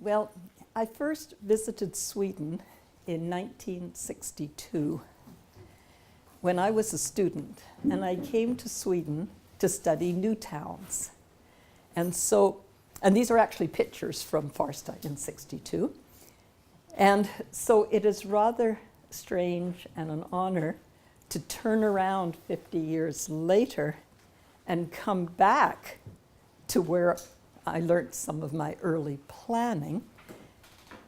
Well, I first visited Sweden in 1962 when I was a student, and I came to Sweden to study new towns. And these are actually pictures from Farsta in 62. And so it is rather strange and an honor to turn around 50 years later and come back to where I learned some of my early planning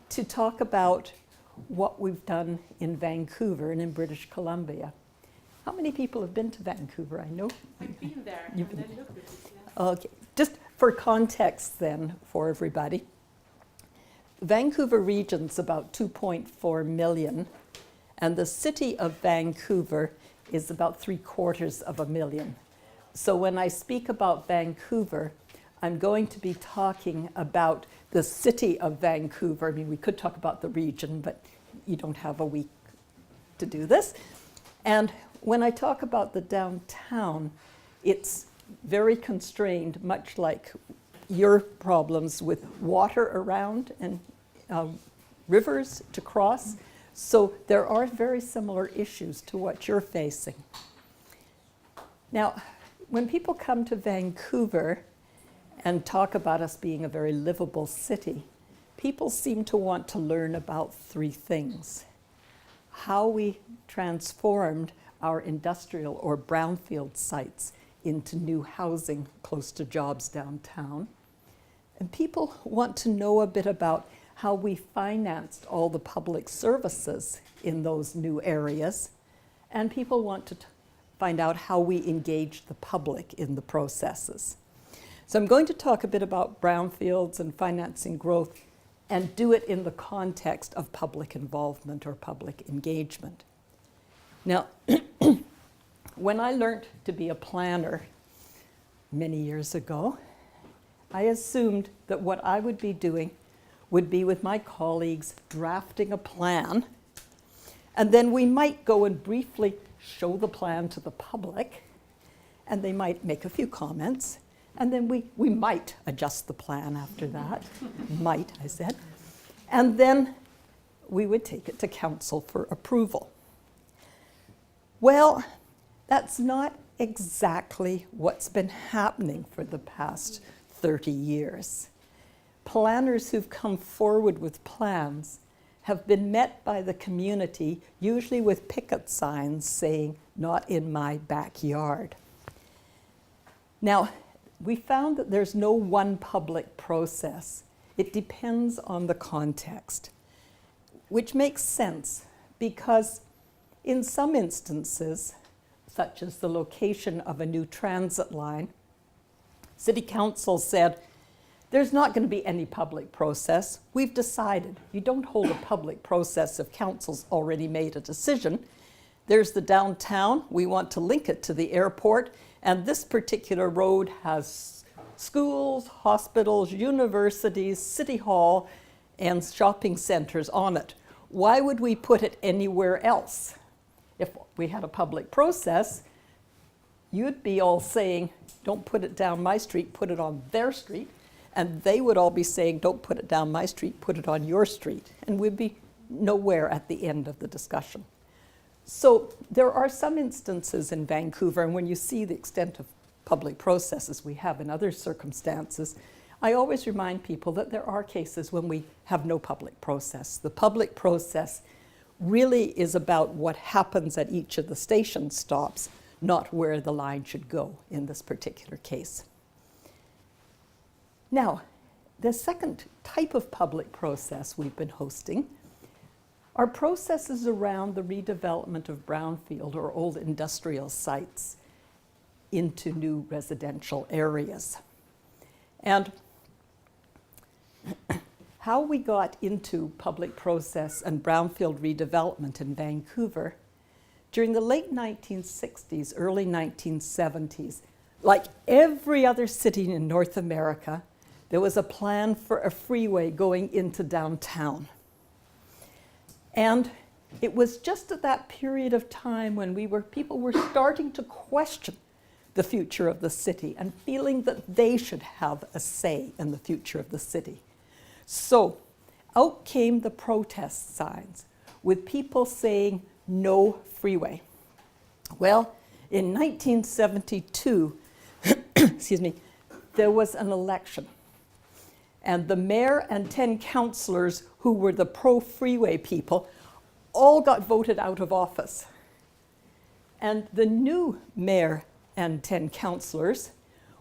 to talk about what we've done in Vancouver and in British Columbia. How many people have been to Vancouver? I know. I've been there You've and been- then looked at it. Yes. Okay, just for context then for everybody. Vancouver region's about 2.4 million, and the city of Vancouver is about 750,000. So when I speak about Vancouver, I'm going to be talking about the city of Vancouver. I mean, we could talk about the region, but you don't have a week to do this. And when I talk about the downtown, it's very constrained, much like your problems with water around and rivers to cross. So there are very similar issues to what you're facing. Now, when people come to Vancouver and talk about us being a very livable city, people seem to want to learn about three things: how we transformed our industrial or brownfield sites into new housing close to jobs downtown. And people want to know a bit about how we financed all the public services in those new areas. And people want to find out how we engage the public in the processes. So I'm going to talk a bit about brownfields and financing growth and do it in the context of public involvement or public engagement. Now, when I learned to be a planner many years ago, I assumed that what I would be doing would be with my colleagues drafting a plan, and then we might go and briefly show the plan to the public, and they might make a few comments, and then we might adjust the plan after that. Might, I said. And then we would take it to council for approval. Well, that's not exactly what's been happening for the past 30 years. Planners who've come forward with plans have been met by the community, usually with picket signs saying, "Not in my backyard." Now, we found that there's no one public process. It depends on the context, which makes sense because in some instances, such as the location of a new transit line, City Council said, there's not going to be any public process. We've decided. You don't hold a public process if council's already made a decision. There's the downtown. We want to link it to the airport, and this particular road has schools, hospitals, universities, city hall, and shopping centers on it. Why would we put it anywhere else? If we had a public process, you'd be all saying, don't put it down my street, put it on their street. And they would all be saying, don't put it down my street, put it on your street. And we'd be nowhere at the end of the discussion. So there are some instances in Vancouver, and when you see the extent of public processes we have in other circumstances, I always remind people that there are cases when we have no public process. The public process really is about what happens at each of the station stops, not where the line should go in this particular case. Now, the second type of public process we've been hosting are processes around the redevelopment of brownfield or old industrial sites into new residential areas. And how we got into public process and brownfield redevelopment in Vancouver during the late 1960s, early 1970s, like every other city in North America, there was a plan for a freeway going into downtown. And it was just at that period of time when people were starting to question the future of the city and feeling that they should have a say in the future of the city. So out came the protest signs with people saying no freeway. Well, in 1972, excuse me, there was an election. And the mayor and 10 councillors who were the pro-freeway people all got voted out of office. And the new mayor and 10 councillors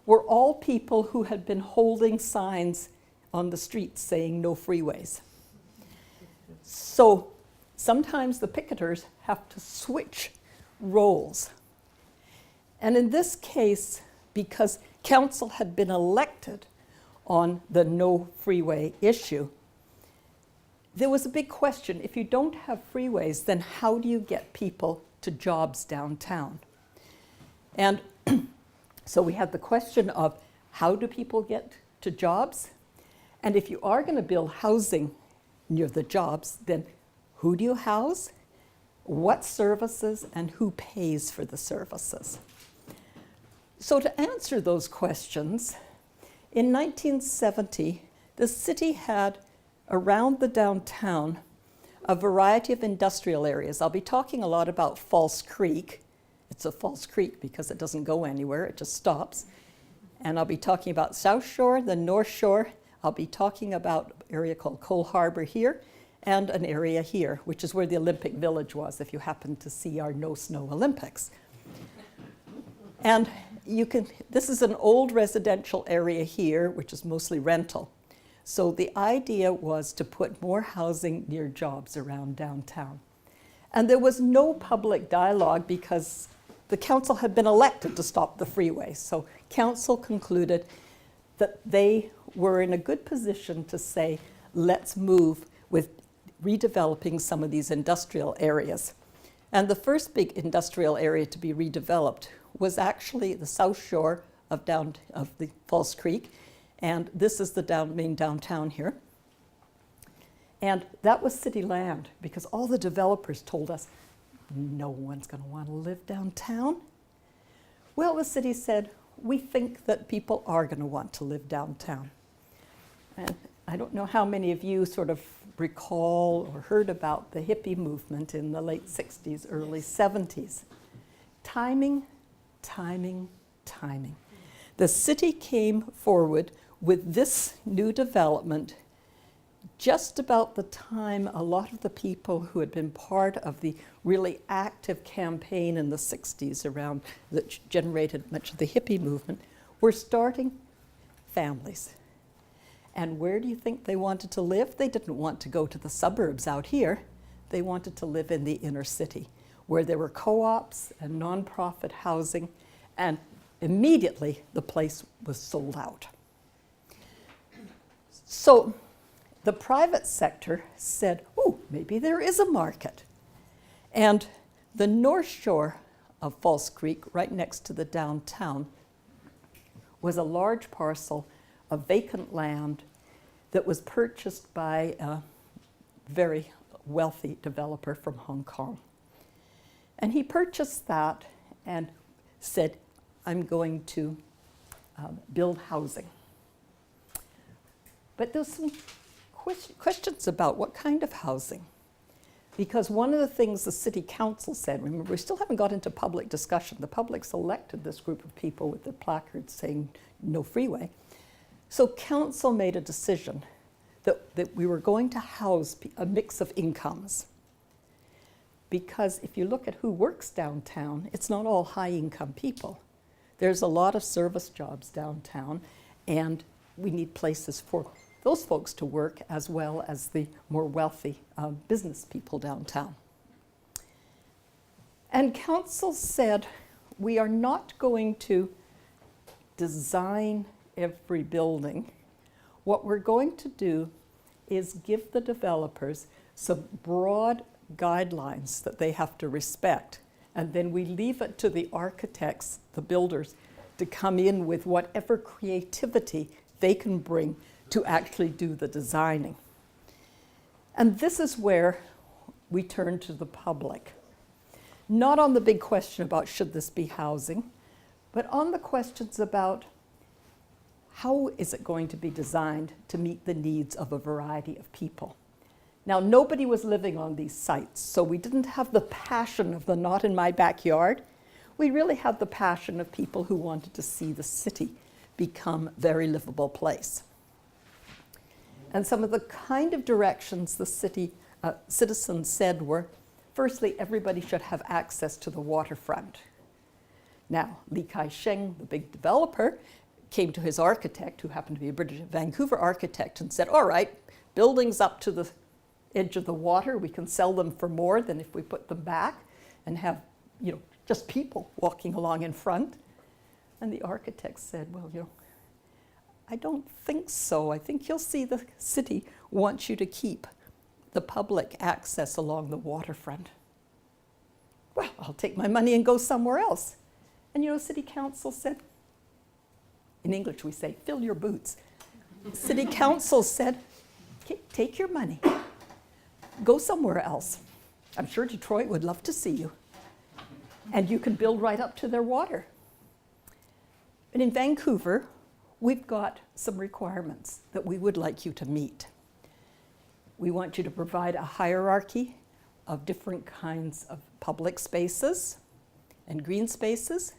were all people who had been holding signs on the streets saying no freeways. So sometimes the picketers have to switch roles. And in this case, because council had been elected on the no freeway issue, there was a big question. If you don't have freeways, then how do you get people to jobs downtown? And so we had the question of how do people get to jobs? And if you are going to build housing near the jobs, then who do you house? What services and who pays for the services? So to answer those questions, in 1970, the city had around the downtown a variety of industrial areas. I'll be talking a lot about False Creek. It's a False Creek because it doesn't go anywhere, it just stops. And I'll be talking about South Shore, the North Shore. I'll be talking about an area called Cole Harbour here, and an area here, which is where the Olympic Village was, if you happen to see our No Snow Olympics. And this is an old residential area here, which is mostly rental. So the idea was to put more housing near jobs around downtown. And there was no public dialogue because the council had been elected to stop the freeway. So council concluded that they were in a good position to say, let's move with redeveloping some of these industrial areas. And the first big industrial area to be redeveloped was actually the South Shore of the False Creek. And this is the main downtown here. And that was city land because all the developers told us, no one's going to want to live downtown. Well, the city said, we think that people are going to want to live downtown. And I don't know how many of you sort of recall or heard about the hippie movement in the late 60s, early 70s. Timing, timing, timing. The city came forward with this new development just about the time a lot of the people who had been part of the really active campaign in the 60s around that generated much of the hippie movement were starting families. And where do you think they wanted to live? They didn't want to go to the suburbs out here. They wanted to live in the inner city, where there were co-ops and nonprofit housing, and immediately the place was sold out. So the private sector said, oh, maybe there is a market. And the North Shore of False Creek, right next to the downtown, was a large parcel of vacant land that was purchased by a very wealthy developer from Hong Kong. And he purchased that and said, I'm going to build housing. But there's some questions about what kind of housing. Because one of the things the city council said, remember, we still haven't got into public discussion. The public selected this group of people with their placards saying no freeway. So council made a decision that we were going to house a mix of incomes. Because if you look at who works downtown, it's not all high-income people. There's a lot of service jobs downtown, and we need places for those folks to work as well as the more wealthy business people downtown. And council said, we are not going to design every building. What we're going to do is give the developers some broad guidelines that they have to respect. And then we leave it to the architects, the builders, to come in with whatever creativity they can bring to actually do the designing. And this is where we turn to the public. Not on the big question about should this be housing, but on the questions about how is it going to be designed to meet the needs of a variety of people. Now, nobody was living on these sites, so we didn't have the passion of the not in my backyard. We really had the passion of people who wanted to see the city become a very livable place. And some of the kind of directions the citizens said were, firstly, everybody should have access to the waterfront. Now, Li Kai-sheng, the big developer, came to his architect, who happened to be a British Vancouver architect, and said, all right, buildings up to the edge of the water, we can sell them for more than if we put them back and have, just people walking along in front. And the architect said, well, I don't think so. I think you'll see the city wants you to keep the public access along the waterfront. Well, I'll take my money and go somewhere else. And City Council said, in English we say, fill your boots. City Council said, okay, take your money, go somewhere else. I'm sure Detroit would love to see you. And you can build right up to their water. And in Vancouver, we've got some requirements that we would like you to meet. We want you to provide a hierarchy of different kinds of public spaces and green spaces.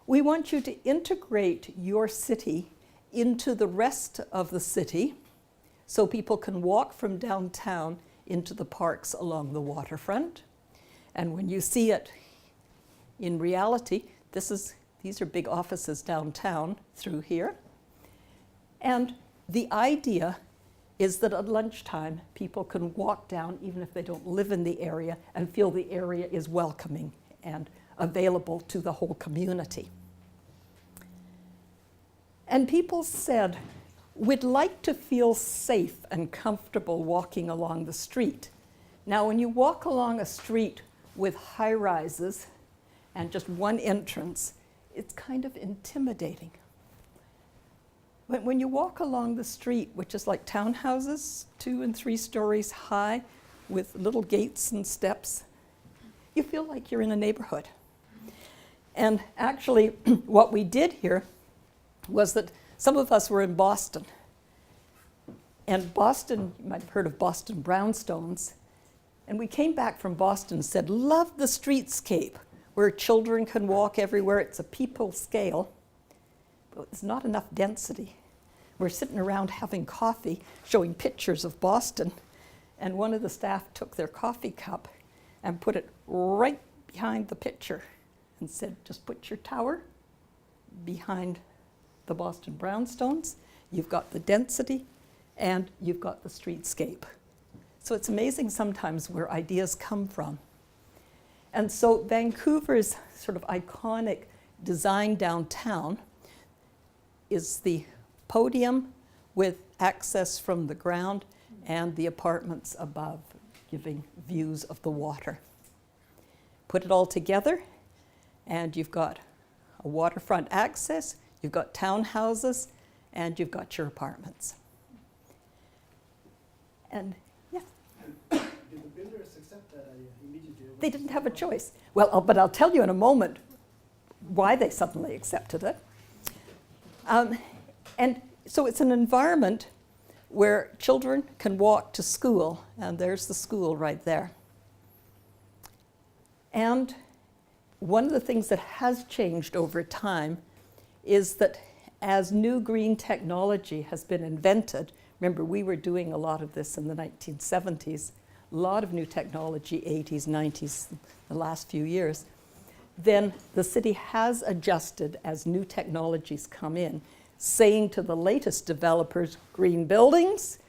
We want you to integrate your city into the rest of the city so people can walk from downtown into the parks along the waterfront. And when you see it in reality, these are big offices downtown through here. And the idea is that at lunchtime, people can walk down, even if they don't live in the area, and feel the area is welcoming and available to the whole community. And people said, we'd like to feel safe and comfortable walking along the street. Now, when you walk along a street with high-rises and just one entrance, it's kind of intimidating. But when you walk along the street, which is like townhouses, 2 and 3 stories high, with little gates and steps, you feel like you're in a neighborhood. And actually, what we did here was that some of us were in Boston. And Boston, you might have heard of Boston brownstones. And we came back from Boston and said, love the streetscape, where children can walk everywhere. It's a people scale, but it's not enough density. We're sitting around having coffee, showing pictures of Boston, and one of the staff took their coffee cup and put it right behind the picture and said, just put your tower behind the Boston brownstones. You've got the density and you've got the streetscape. So it's amazing sometimes where ideas come from. And so Vancouver's sort of iconic design downtown is the podium with access from the ground and the apartments above, giving views of the water. Put it all together, and you've got a waterfront access, you've got townhouses, and you've got your apartments. And yeah. Did the builders accept that immediately? They didn't have a choice. Well, but I'll tell you in a moment why they suddenly accepted it. And so it's an environment where children can walk to school, and there's the school right there. And one of the things that has changed over time is that as new green technology has been invented, remember we were doing a lot of this in the 1970s, a lot of new technology, 80s, 90s, the last few years, then the city has adjusted as new technologies come in, saying to the latest developers, green buildings,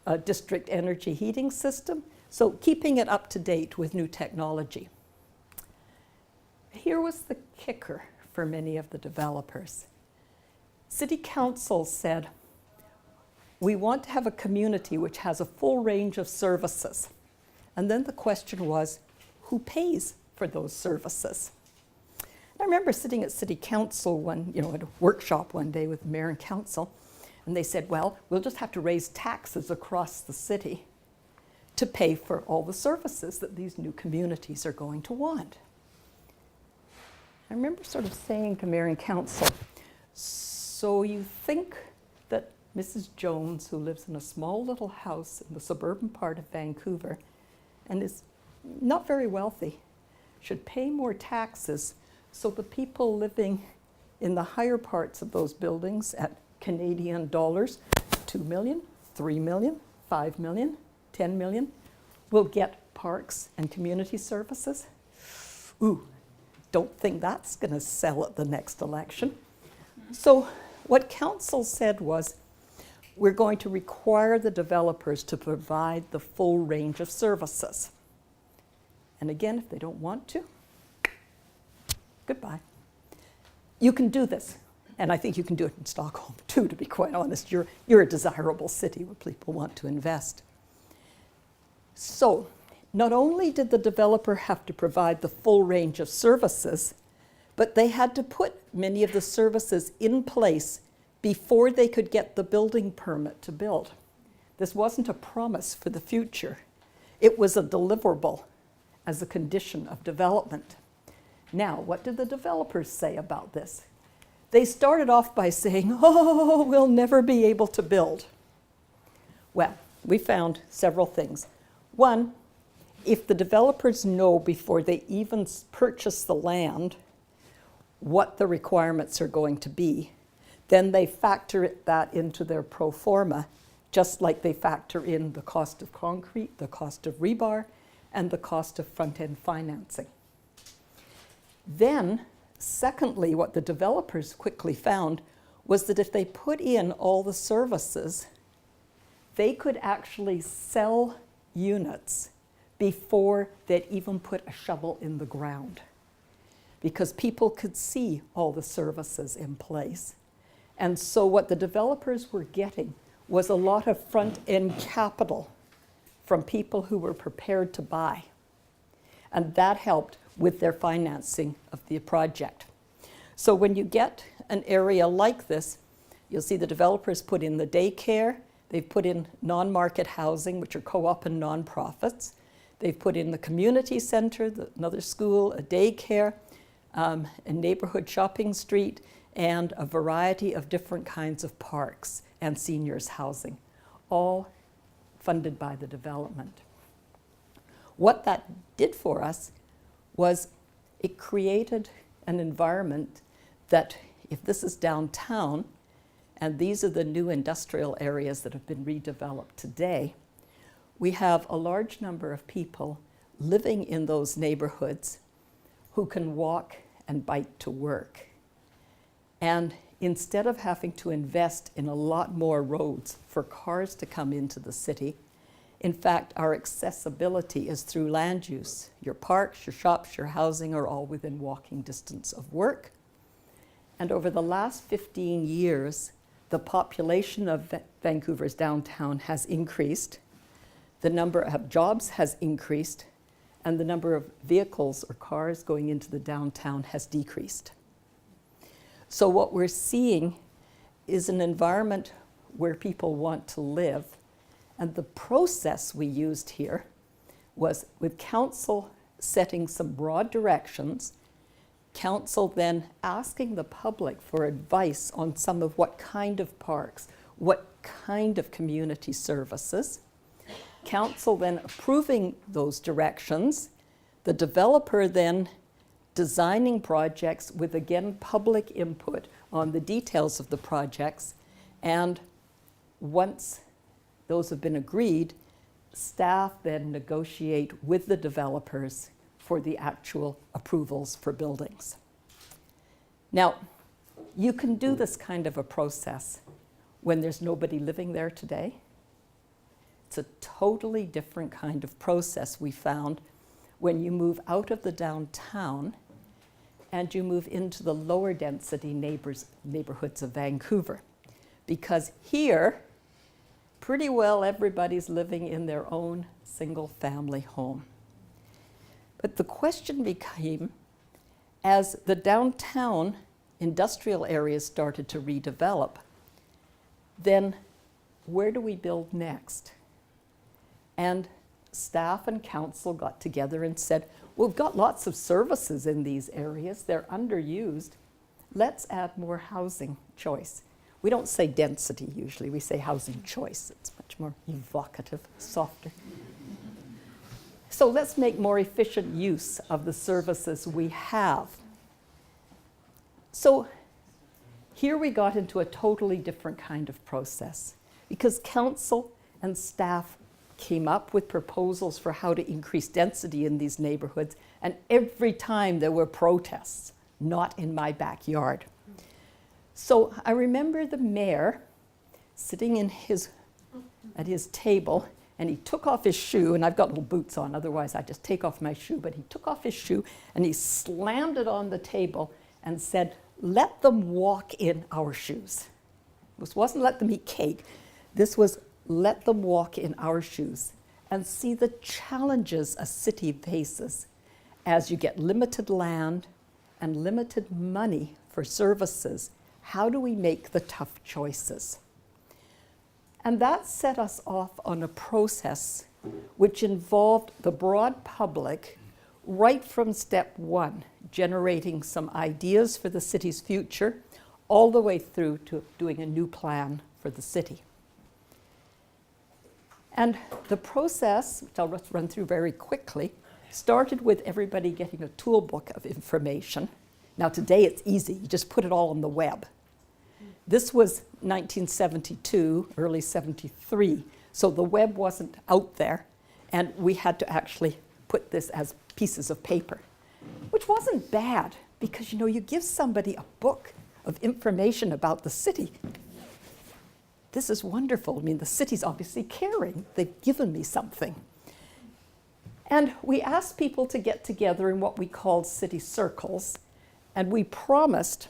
a district energy heating system, so keeping it up to date with new technology. Here was the kicker for many of the developers. City Council said, we want to have a community which has a full range of services. And then the question was, who pays for those services? I remember sitting at City Council at a workshop one day with the mayor and council, and they said, well, we'll just have to raise taxes across the city to pay for all the services that these new communities are going to want. I remember sort of saying to mayor and council, so you think that Mrs. Jones, who lives in a small little house in the suburban part of Vancouver and is not very wealthy, should pay more taxes so the people living in the higher parts of those buildings at Canadian dollars, 2 million, 3 million, 5 million, 10 million, will get parks and community services? Ooh, don't think that's going to sell at the next election. So what council said was, we're going to require the developers to provide the full range of services. And again, if they don't want to, goodbye. You can do this, and I think you can do it in Stockholm too, to be quite honest. You're a desirable city where people want to invest. So, not only did the developer have to provide the full range of services, but they had to put many of the services in place before they could get the building permit to build. This wasn't a promise for the future. It was a deliverable as a condition of development. Now, what did the developers say about this? They started off by saying, oh, we'll never be able to build. Well, we found several things. One, if the developers know before they even purchase the land what the requirements are going to be, then they factor that into their pro forma, just like they factor in the cost of concrete, the cost of rebar, and the cost of front-end financing. Then, secondly, what the developers quickly found was that if they put in all the services, they could actually sell units before they'd even put a shovel in the ground, because people could see all the services in place. And so what the developers were getting was a lot of front-end capital from people who were prepared to buy. And that helped with their financing of the project. So when you get an area like this, you'll see the developers put in the daycare, they've put in non-market housing, which are co-op and non-profits. They've put in the community center, another school, a daycare, a neighborhood shopping street, and a variety of different kinds of parks and seniors housing, all funded by the development. What that did for us was it created an environment that, if this is downtown, and these are the new industrial areas that have been redeveloped today, we have a large number of people living in those neighborhoods who can walk and bike to work. And instead of having to invest in a lot more roads for cars to come into the city, in fact, our accessibility is through land use. Your parks, your shops, your housing are all within walking distance of work. And over the last 15 years, the population of Vancouver's downtown has increased, the number of jobs has increased, and the number of vehicles or cars going into the downtown has decreased. So what we're seeing is an environment where people want to live. And the process we used here was, with council setting some broad directions, council then asking the public for advice on some of what kind of parks, what kind of community services, council then approving those directions, the developer then designing projects with, again, public input on the details of the projects, and once those have been agreed, staff then negotiate with the developers for the actual approvals for buildings. Now, you can do this kind of a process when there's nobody living there today. It's a totally different kind of process we found when you move out of the downtown and you move into the lower density neighborhoods of Vancouver. Because here, pretty well everybody's living in their own single family home. But the question became, as the downtown industrial areas started to redevelop, then where do we build next? And staff and council got together and said, we've got lots of services in these areas, they're underused, let's add more housing choice. We don't say density usually, we say housing choice. It's much more evocative, softer. So let's make more efficient use of the services we have. So here we got into a totally different kind of process because council and staff came up with proposals for how to increase density in these neighborhoods, and every time there were protests, not in my backyard. So I remember the mayor sitting at his table, and he took off his shoe, and I've got little boots on, otherwise I just take off my shoe, but he took off his shoe and he slammed it on the table and said, "Let them walk in our shoes." This wasn't let them eat cake. This was let them walk in our shoes and see the challenges a city faces as you get limited land and limited money for services. How do we make the tough choices? And that set us off on a process which involved the broad public right from step one, generating some ideas for the city's future, all the way through to doing a new plan for the city. And the process, which I'll just run through very quickly, started with everybody getting a toolbook of information. Now today it's easy, you just put it all on the web. This was 1972, early 73, so the web wasn't out there, and we had to actually put this as pieces of paper, which wasn't bad, because you give somebody a book of information about the city. This is wonderful. I mean, the city's obviously caring. They've given me something. And we asked people to get together in what we called city circles, and we promised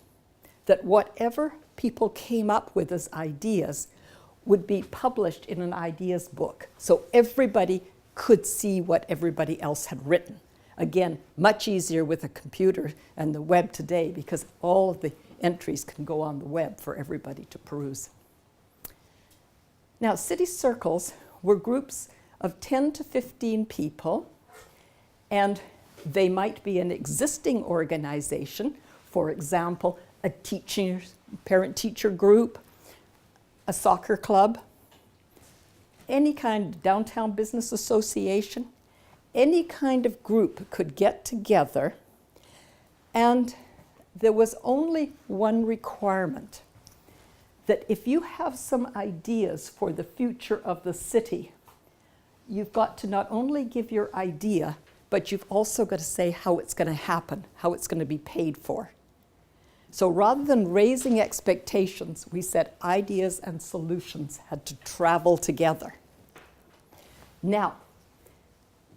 that whatever people came up with as ideas would be published in an ideas book, so everybody could see what everybody else had written. Again, much easier with a computer and the web today because all of the entries can go on the web for everybody to peruse. Now, city circles were groups of 10 to 15 people, and they might be an existing organization, for example, a parent-teacher group, a soccer club, any kind of downtown business association, any kind of group could get together, and there was only one requirement, that if you have some ideas for the future of the city, you've got to not only give your idea, but you've also got to say how it's going to happen, how it's going to be paid for. So rather than raising expectations, we said ideas and solutions had to travel together. Now,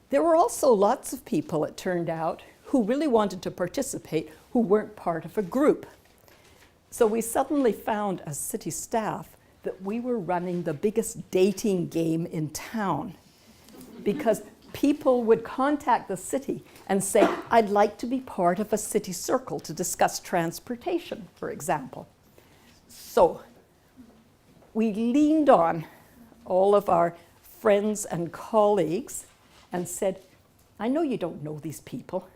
there were also lots of people, it turned out, who really wanted to participate who weren't part of a group. So we suddenly found as city staff that we were running the biggest dating game in town, because people would contact the city and say, "I'd like to be part of a city circle to discuss transportation," for example. So we leaned on all of our friends and colleagues and said, "I know you don't know these people,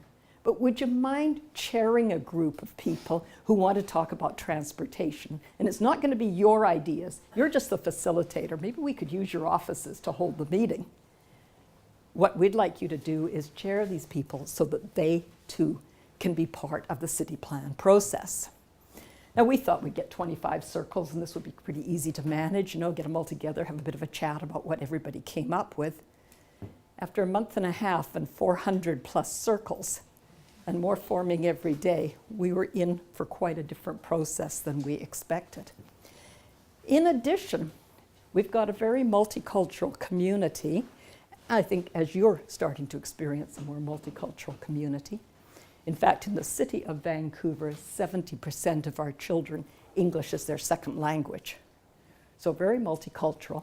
but would you mind chairing a group of people who want to talk about transportation? And it's not going to be your ideas. You're just the facilitator. Maybe we could use your offices to hold the meeting. What we'd like you to do is chair these people so that they too can be part of the city plan process." Now we thought we'd get 25 circles and this would be pretty easy to manage, get them all together, have a bit of a chat about what everybody came up with. After a month and a half and 400 plus circles and more forming every day, we were in for quite a different process than we expected. In addition, we've got a very multicultural community. I think as you're starting to experience a more multicultural community. In fact, in the city of Vancouver, 70% of our children, English is their second language. So very multicultural.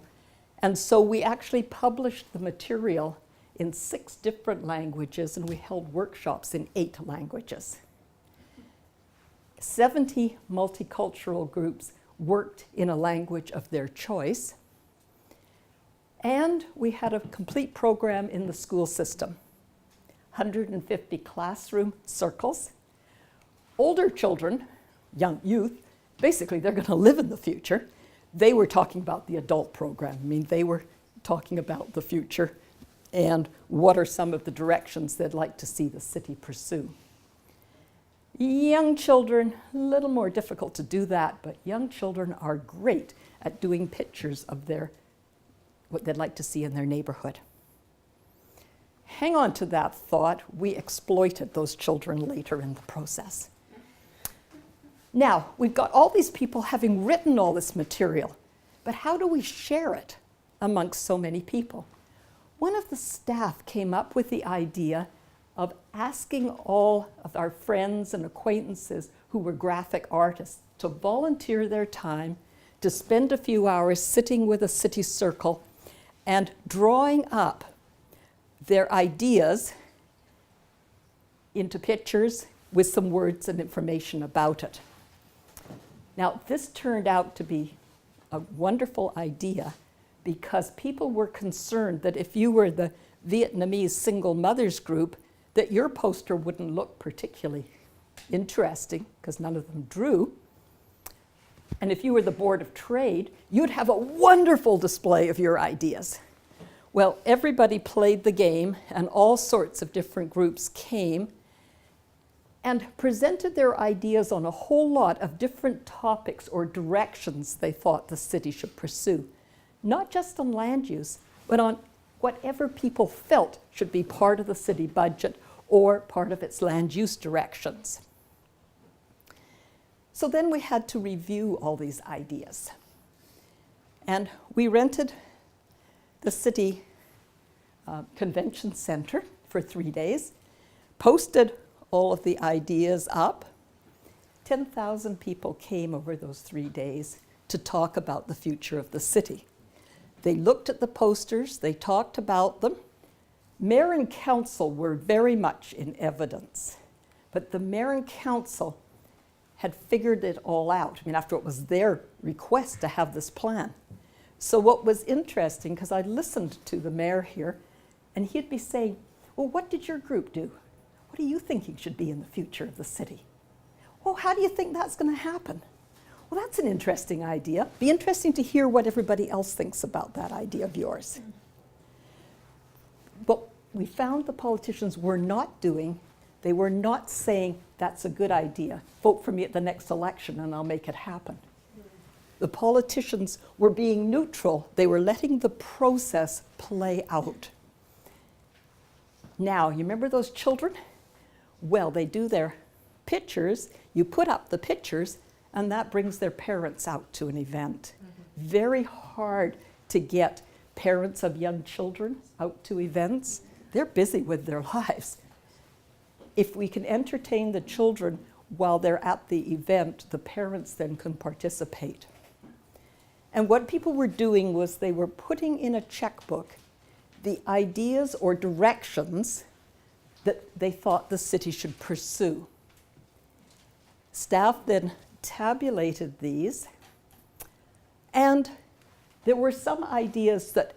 And so we actually published the material in 6 different languages, and we held workshops in 8 languages. 70 multicultural groups worked in a language of their choice. And we had a complete program in the school system. 150 classroom circles. Older children, young youth, basically they're going to live in the future. They were talking about the adult program. I mean, they were talking about the future and what are some of the directions they'd like to see the city pursue. Young children, a little more difficult to do that, but young children are great at doing pictures of what they'd like to see in their neighborhood. Hang on to that thought. We exploited those children later in the process. Now, we've got all these people having written all this material, but how do we share it amongst so many people? One of the staff came up with the idea of asking all of our friends and acquaintances who were graphic artists to volunteer their time to spend a few hours sitting with a city circle and drawing up their ideas into pictures with some words and information about it. Now, this turned out to be a wonderful idea because people were concerned that if you were the Vietnamese single mothers group, that your poster wouldn't look particularly interesting because none of them drew. And if you were the Board of Trade, you'd have a wonderful display of your ideas. Well, everybody played the game, and all sorts of different groups came and presented their ideas on a whole lot of different topics or directions they thought the city should pursue. Not just on land use, but on whatever people felt should be part of the city budget or part of its land use directions. So then we had to review all these ideas. And we rented the city convention center for 3 days, posted all of the ideas up. 10,000 people came over those 3 days to talk about the future of the city. They looked at the posters, they talked about them. Mayor and council were very much in evidence, but the mayor and council had figured it all out. I mean, after it was their request to have this plan. So what was interesting, because I listened to the mayor here, and he'd be saying, well, what did your group do? What are you thinking should be in the future of the city? Well, how do you think that's going to happen? Well, that's an interesting idea. Be interesting to hear what everybody else thinks about that idea of yours. But we found the politicians were not doing, they were not saying, that's a good idea. Vote for me at the next election and I'll make it happen. The politicians were being neutral. They were letting the process play out. Now, you remember those children? Well, they do their pictures, you put up the pictures, and that brings their parents out to an event. Mm-hmm. Very hard to get parents of young children out to events. They're busy with their lives. If we can entertain the children while they're at the event, the parents then can participate. And what people were doing was they were putting in a checkbook the ideas or directions that they thought the city should pursue. Staff then tabulated these, and there were some ideas that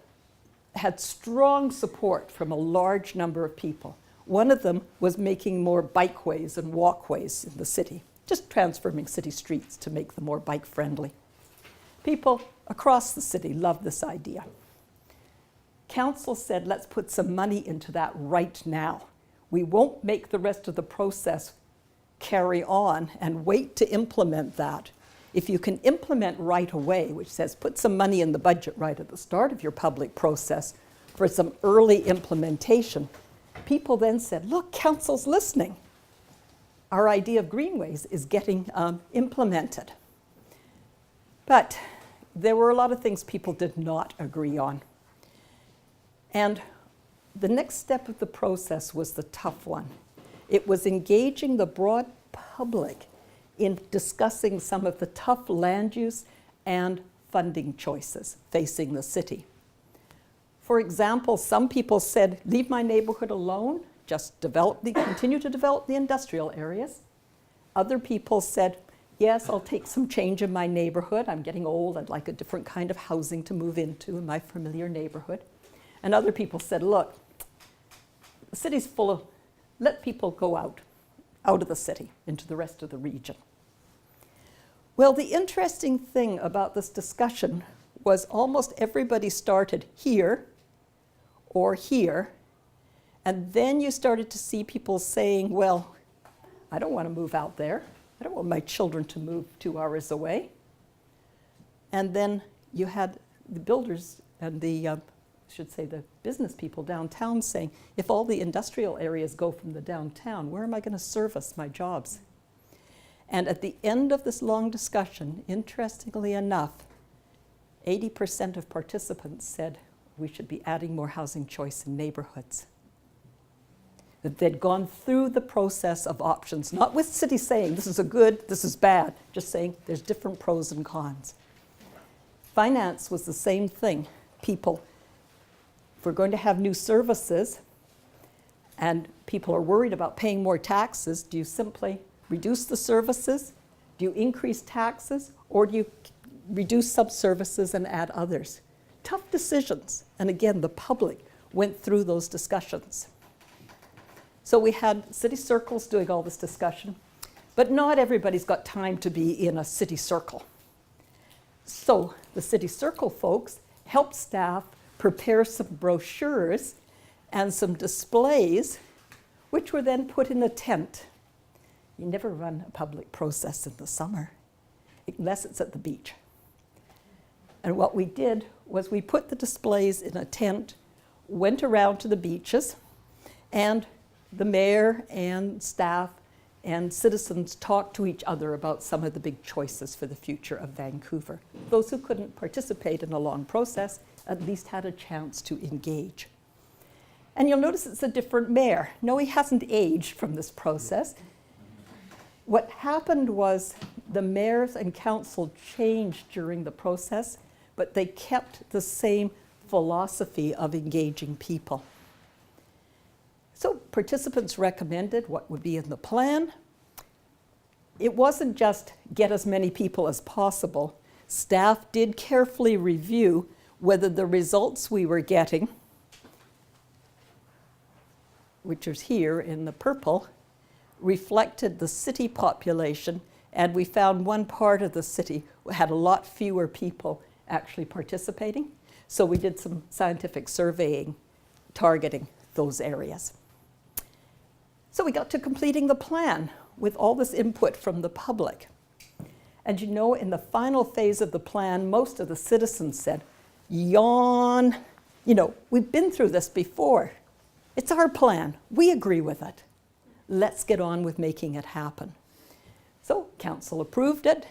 had strong support from a large number of people. One of them was making more bikeways and walkways in the city, just transforming city streets to make them more bike-friendly. People across the city loved this idea. Council said, let's put some money into that right now. We won't make the rest of the process carry on and wait to implement that. If you can implement right away, which says put some money in the budget right at the start of your public process for some early implementation, people then said, look, council's listening. Our idea of greenways is getting implemented. But there were a lot of things people did not agree on. And the next step of the process was the tough one. It was engaging the broad public in discussing some of the tough land use and funding choices facing the city. For example, some people said, leave my neighborhood alone, just continue to develop the industrial areas. Other people said, yes, I'll take some change in my neighborhood. I'm getting old, I'd like a different kind of housing to move into in my familiar neighborhood. And other people said, look, the city's full of, let people go out of the city into the rest of the region. Well, the interesting thing about this discussion was almost everybody started here or here, and then you started to see people saying, well, I don't want to move out there. I don't want my children to move 2 hours away. And then you had the builders and the business people downtown saying, if all the industrial areas go from the downtown, where am I going to service my jobs? And at the end of this long discussion, interestingly enough, 80% of participants said we should be adding more housing choice in neighborhoods. That they'd gone through the process of options, not with cities saying this is a good, this is bad, just saying there's different pros and cons. Finance was the same thing. People, if we're going to have new services and people are worried about paying more taxes, do you simply reduce the services? Do you increase taxes? Or do you reduce some services and add others? Tough decisions. And again, the public went through those discussions. So we had city circles doing all this discussion, but not everybody's got time to be in a city circle. So the city circle folks helped staff prepare some brochures and some displays, which were then put in a tent. You never run a public process in the summer, unless it's at the beach. And what we did was we put the displays in a tent, went around to the beaches, and the mayor and staff and citizens talked to each other about some of the big choices for the future of Vancouver. Those who couldn't participate in a long process at least had a chance to engage. And you'll notice it's a different mayor. No, he hasn't aged from this process. What happened was the mayors and council changed during the process, but they kept the same philosophy of engaging people. So participants recommended what would be in the plan. It wasn't just get as many people as possible. Staff did carefully review whether the results we were getting, which is here in the purple, reflected the city population, and we found one part of the city had a lot fewer people actually participating. So we did some scientific surveying targeting those areas. So we got to completing the plan with all this input from the public. And you know, in the final phase of the plan, most of the citizens said, yawn, you know, we've been through this before. It's our plan. We agree with it. Let's get on with making it happen. So council approved it.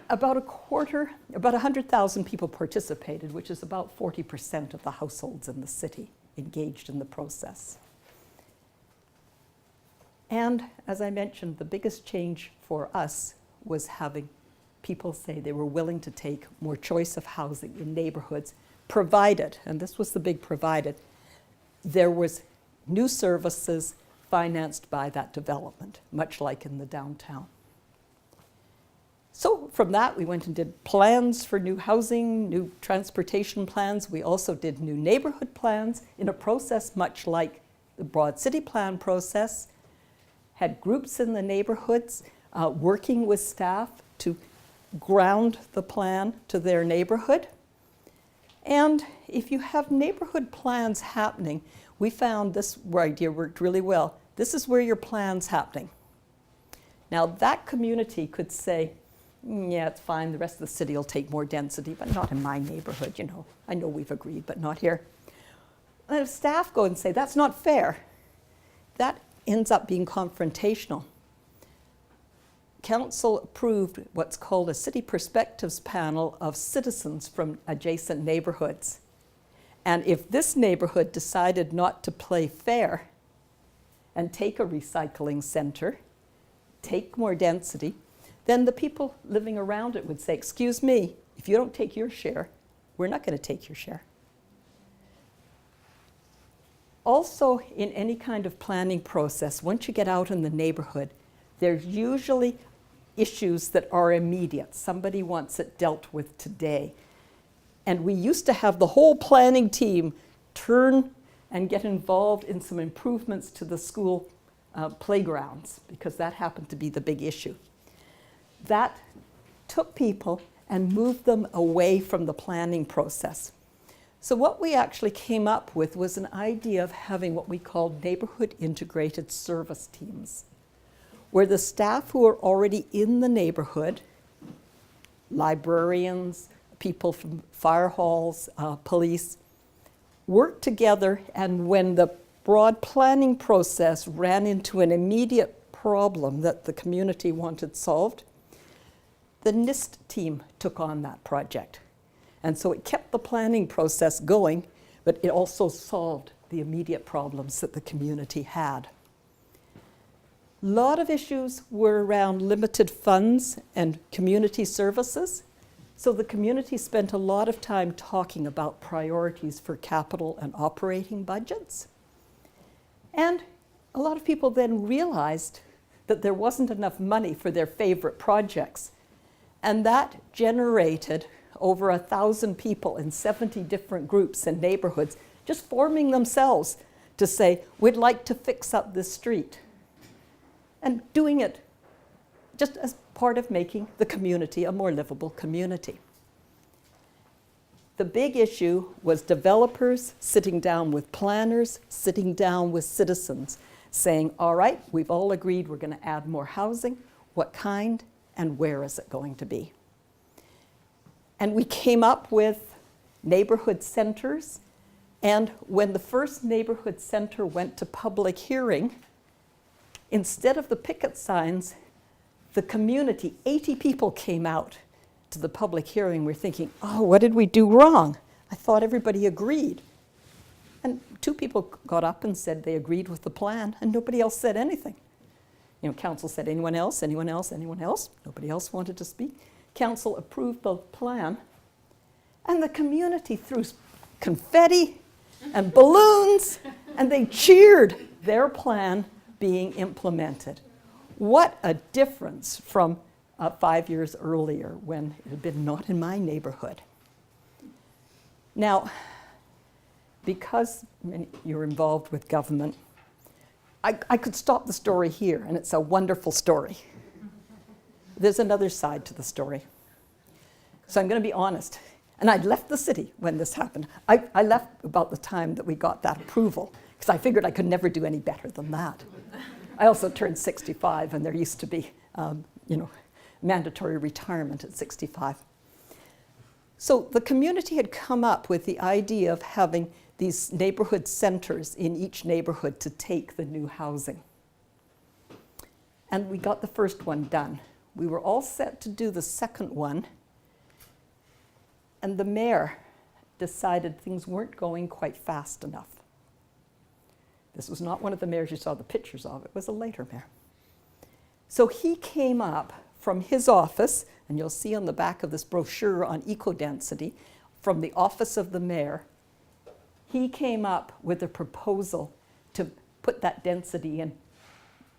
About 100,000 people participated, which is about 40% of the households in the city engaged in the process. And as I mentioned, the biggest change for us was having people say they were willing to take more choice of housing in neighborhoods, provided, and this was the big provided, there was new services financed by that development, much like in the downtown. So from that, we went and did plans for new housing, new transportation plans. We also did new neighborhood plans in a process much like the Broad City Plan process. Had groups in the neighborhoods working with staff to ground the plan to their neighborhood. And if you have neighborhood plans happening, we found this idea worked really well. This is where your plan's happening. Now that community could say, yeah, it's fine, the rest of the city will take more density, but not in my neighborhood, you know. I know we've agreed, but not here. And if staff go and say, that's not fair, that ends up being confrontational. Council approved what's called a City Perspectives panel of citizens from adjacent neighborhoods. And if this neighborhood decided not to play fair and take a recycling center, take more density, then the people living around it would say, excuse me, if you don't take your share, we're not going to take your share. Also, in any kind of planning process, once you get out in the neighborhood, there's usually issues that are immediate. Somebody wants it dealt with today. And we used to have the whole planning team turn and get involved in some improvements to the school playgrounds, because that happened to be the big issue. that took people and moved them away from the planning process. So what we actually came up with was an idea of having what we called neighborhood integrated service teams, where the staff who are already in the neighborhood, librarians, people from fire halls, police, work together, and when the broad planning process ran into an immediate problem that the community wanted solved, the NIST team took on that project. And so it kept the planning process going, but it also solved the immediate problems that the community had. A lot of issues were around limited funds and community services. So the community spent a lot of time talking about priorities for capital and operating budgets. And a lot of people then realized that there wasn't enough money for their favorite projects. And that generated over 1,000 people in 70 different groups and neighborhoods just forming themselves to say, we'd like to fix up this street. And doing it just as part of making the community a more livable community. The big issue was developers sitting down with planners, sitting down with citizens, saying, all right, we've all agreed we're going to add more housing. What kind and where is it going to be? And we came up with neighborhood centers. And when the first neighborhood center went to public hearing, instead of the picket signs, the community, 80 people came out to the public hearing. We're thinking, oh, what did we do wrong? I thought everybody agreed. And 2 people got up and said they agreed with the plan, and nobody else said anything. You know, council said, anyone else, anyone else, anyone else? Nobody else wanted to speak. Council approved the plan, and the community threw confetti and balloons, and they cheered their plan being implemented. What a difference from 5 years earlier when it had been not in my neighborhood. Now, because you're involved with government, I could stop the story here, and it's a wonderful story. There's another side to the story. So I'm going to be honest. And I'd left the city when this happened. I left about the time that we got that approval, because I figured I could never do any better than that. I also turned 65, and there used to be, mandatory retirement at 65. So the community had come up with the idea of having these neighborhood centers in each neighborhood to take the new housing. And we got the first one done. We were all set to do the second one, and the mayor decided things weren't going quite fast enough. This was not one of the mayors you saw the pictures of. It was a later mayor. So he came up from his office, and you'll see on the back of this brochure on eco-density, from the office of the mayor, he came up with a proposal to put that density in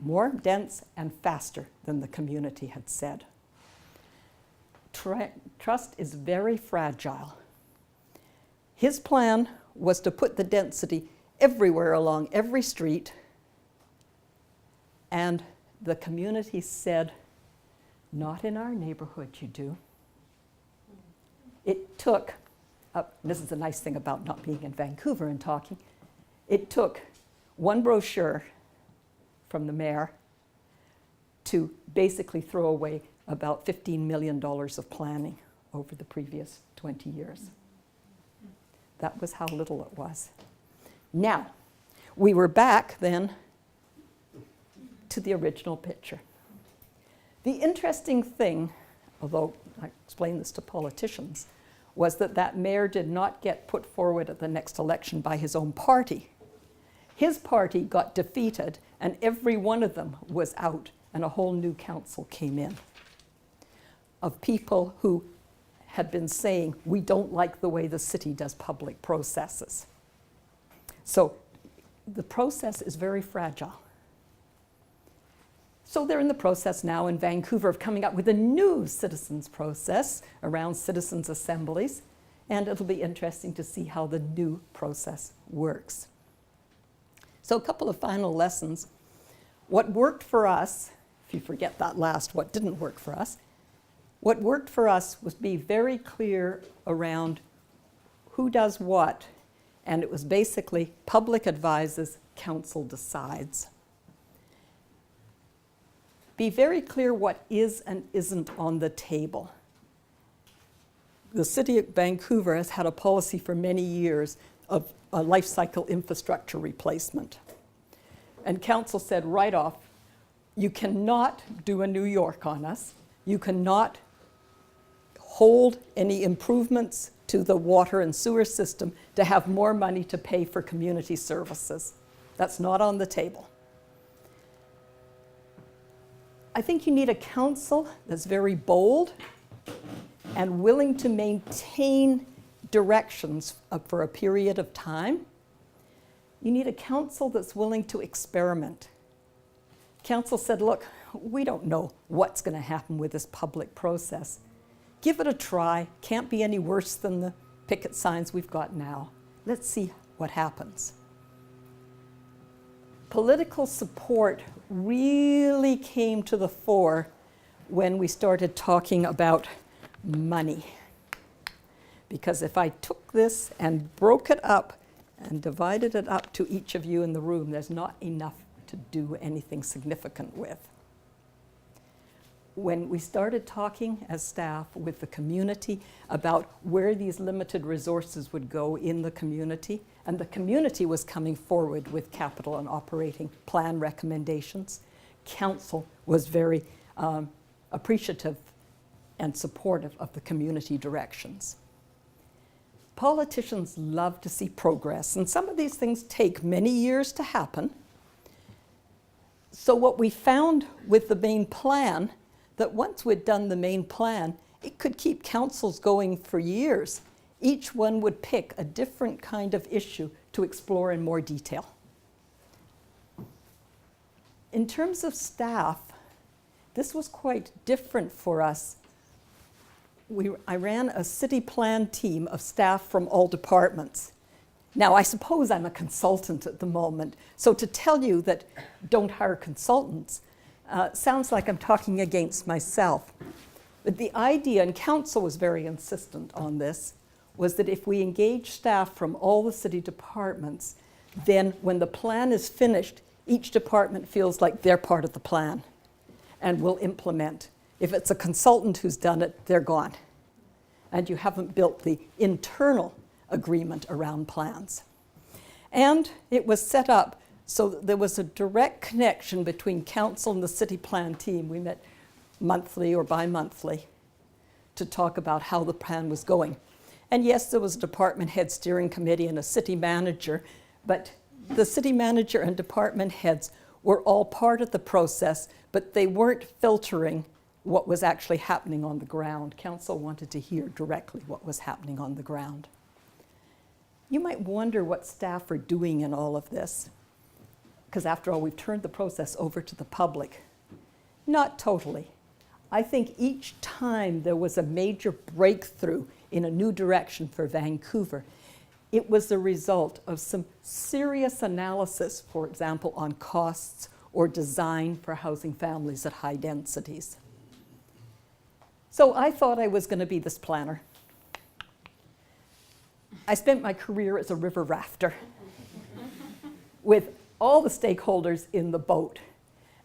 more dense and faster than the community had said. Trust is very fragile. His plan was to put the density everywhere along every street, and the community said, not in our neighborhood you do. It took, this is the nice thing about not being in Vancouver and talking, it took one brochure from the mayor to basically throw away about $15 million of planning over the previous 20 years. That was how little it was. Now, we were back then to the original picture. The interesting thing, although I explain this to politicians, was that mayor did not get put forward at the next election by his own party. His party got defeated, and every one of them was out, and a whole new council came in of people who had been saying, we don't like the way the city does public processes. So the process is very fragile. So they're in the process now in Vancouver of coming up with a new citizens process around citizens' assemblies, and it'll be interesting to see how the new process works. So a couple of final lessons. What worked for us, if you forget that last, what didn't work for us, What worked for us was be very clear around who does what, and it was basically public advises, council decides. Be very clear what is and isn't on the table. The City of Vancouver has had a policy for many years of a life cycle infrastructure replacement. And council said right off, you cannot do a New York on us. You cannot hold any improvements to the water and sewer system to have more money to pay for community services. That's not on the table. I think you need a council that's very bold and willing to maintain directions for a period of time. You need a council that's willing to experiment. Council said, look, we don't know what's going to happen with this public process. Give it a try. Can't be any worse than the picket signs we've got now. Let's see what happens. Political support really came to the fore when we started talking about money. Because if I took this and broke it up and divided it up to each of you in the room, there's not enough to do anything significant with. When we started talking as staff with the community about where these limited resources would go in the community, and the community was coming forward with capital and operating plan recommendations, council was very appreciative and supportive of the community directions. Politicians love to see progress, and some of these things take many years to happen. So what we found with the main plan, that once we'd done the main plan, it could keep councils going for years. Each one would pick a different kind of issue to explore in more detail. In terms of staff, this was quite different for us. I ran a city plan team of staff from all departments. Now, I suppose I'm a consultant at the moment, so to tell you that don't hire consultants sounds like I'm talking against myself. But the idea, and council was very insistent on this, was that if we engage staff from all the city departments, then when the plan is finished, each department feels like they're part of the plan and will implement. If it's a consultant who's done it, they're gone. And you haven't built the internal agreement around plans. And it was set up so that there was a direct connection between council and the city plan team. We met monthly or bi-monthly to talk about how the plan was going. And yes, there was a department head steering committee and a city manager, but the city manager and department heads were all part of the process, but they weren't filtering what was actually happening on the ground. Council wanted to hear directly what was happening on the ground. You might wonder what staff are doing in all of this, because after all, we've turned the process over to the public. Not totally. I think each time there was a major breakthrough in a new direction for Vancouver, it was the result of some serious analysis, for example, on costs or design for housing families at high densities. So I thought I was going to be this planner. I spent my career as a river rafter with all the stakeholders in the boat.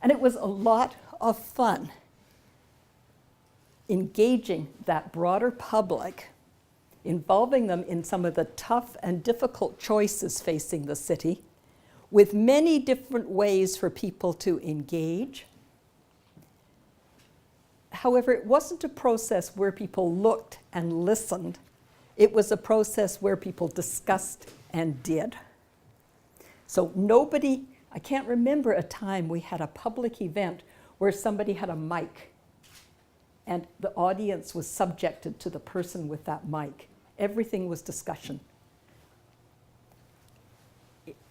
And it was a lot of fun engaging that broader public, involving them in some of the tough and difficult choices facing the city, with many different ways for people to engage. However, it wasn't a process where people looked and listened. It was a process where people discussed and did. So nobody, I can't remember a time we had a public event where somebody had a mic and the audience was subjected to the person with that mic. Everything was discussion.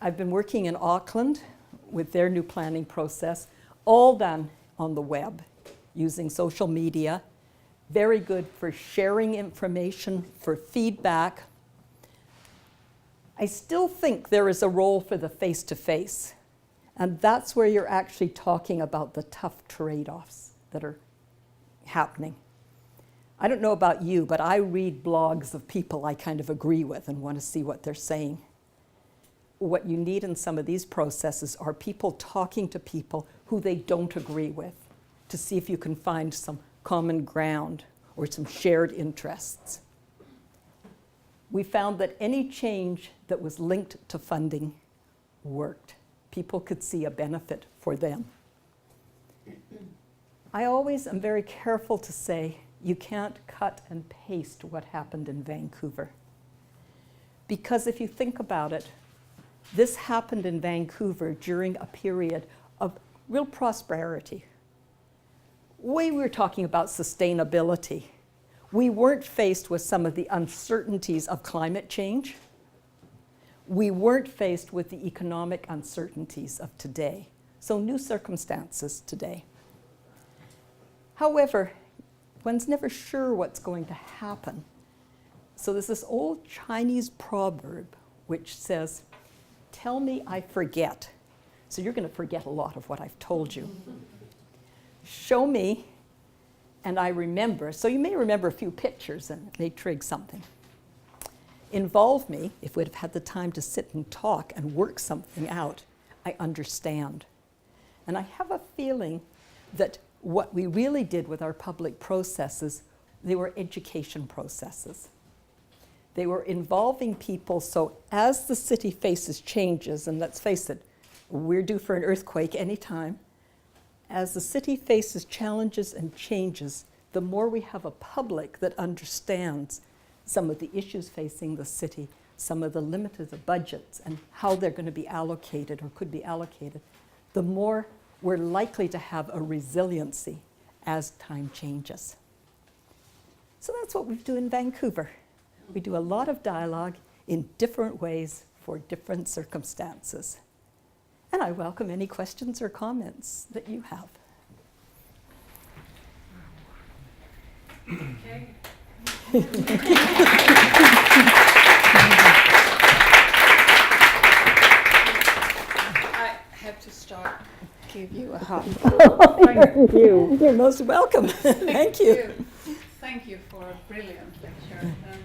I've been working in Auckland with their new planning process, all done on the web, using social media. Very good for sharing information, for feedback. I still think there is a role for the face-to-face, and that's where you're actually talking about the tough trade-offs that are happening. I don't know about you, but I read blogs of people I kind of agree with and want to see what they're saying. What you need in some of these processes are people talking to people who they don't agree with to see if you can find some common ground or some shared interests. We found that any change that was linked to funding worked. People could see a benefit for them. I always am very careful to say you can't cut and paste what happened in Vancouver. Because if you think about it, this happened in Vancouver during a period of real prosperity. We were talking about sustainability. We weren't faced with some of the uncertainties of climate change. We weren't faced with the economic uncertainties of today. So new circumstances today. However, one's never sure what's going to happen. So there's this old Chinese proverb which says, "Tell me I forget." So you're going to forget a lot of what I've told you. Show me and I remember. So you may remember a few pictures and they trigger something. Involve me, if we'd have had the time to sit and talk and work something out, I understand. And I have a feeling that what we really did with our public processes, they were education processes. They were involving people, so as the city faces changes, and let's face it, we're due for an earthquake anytime, as the city faces challenges and changes, the more we have a public that understands some of the issues facing the city, some of the limited budgets and how they're going to be allocated or could be allocated, the more we're likely to have a resiliency as time changes. So that's what we do in Vancouver. We do a lot of dialogue in different ways for different circumstances. And I welcome any questions or comments that you have. Okay. I have to start. Give you a hug. Thank you. You're most welcome. Thank you. Thank you for a brilliant lecture. And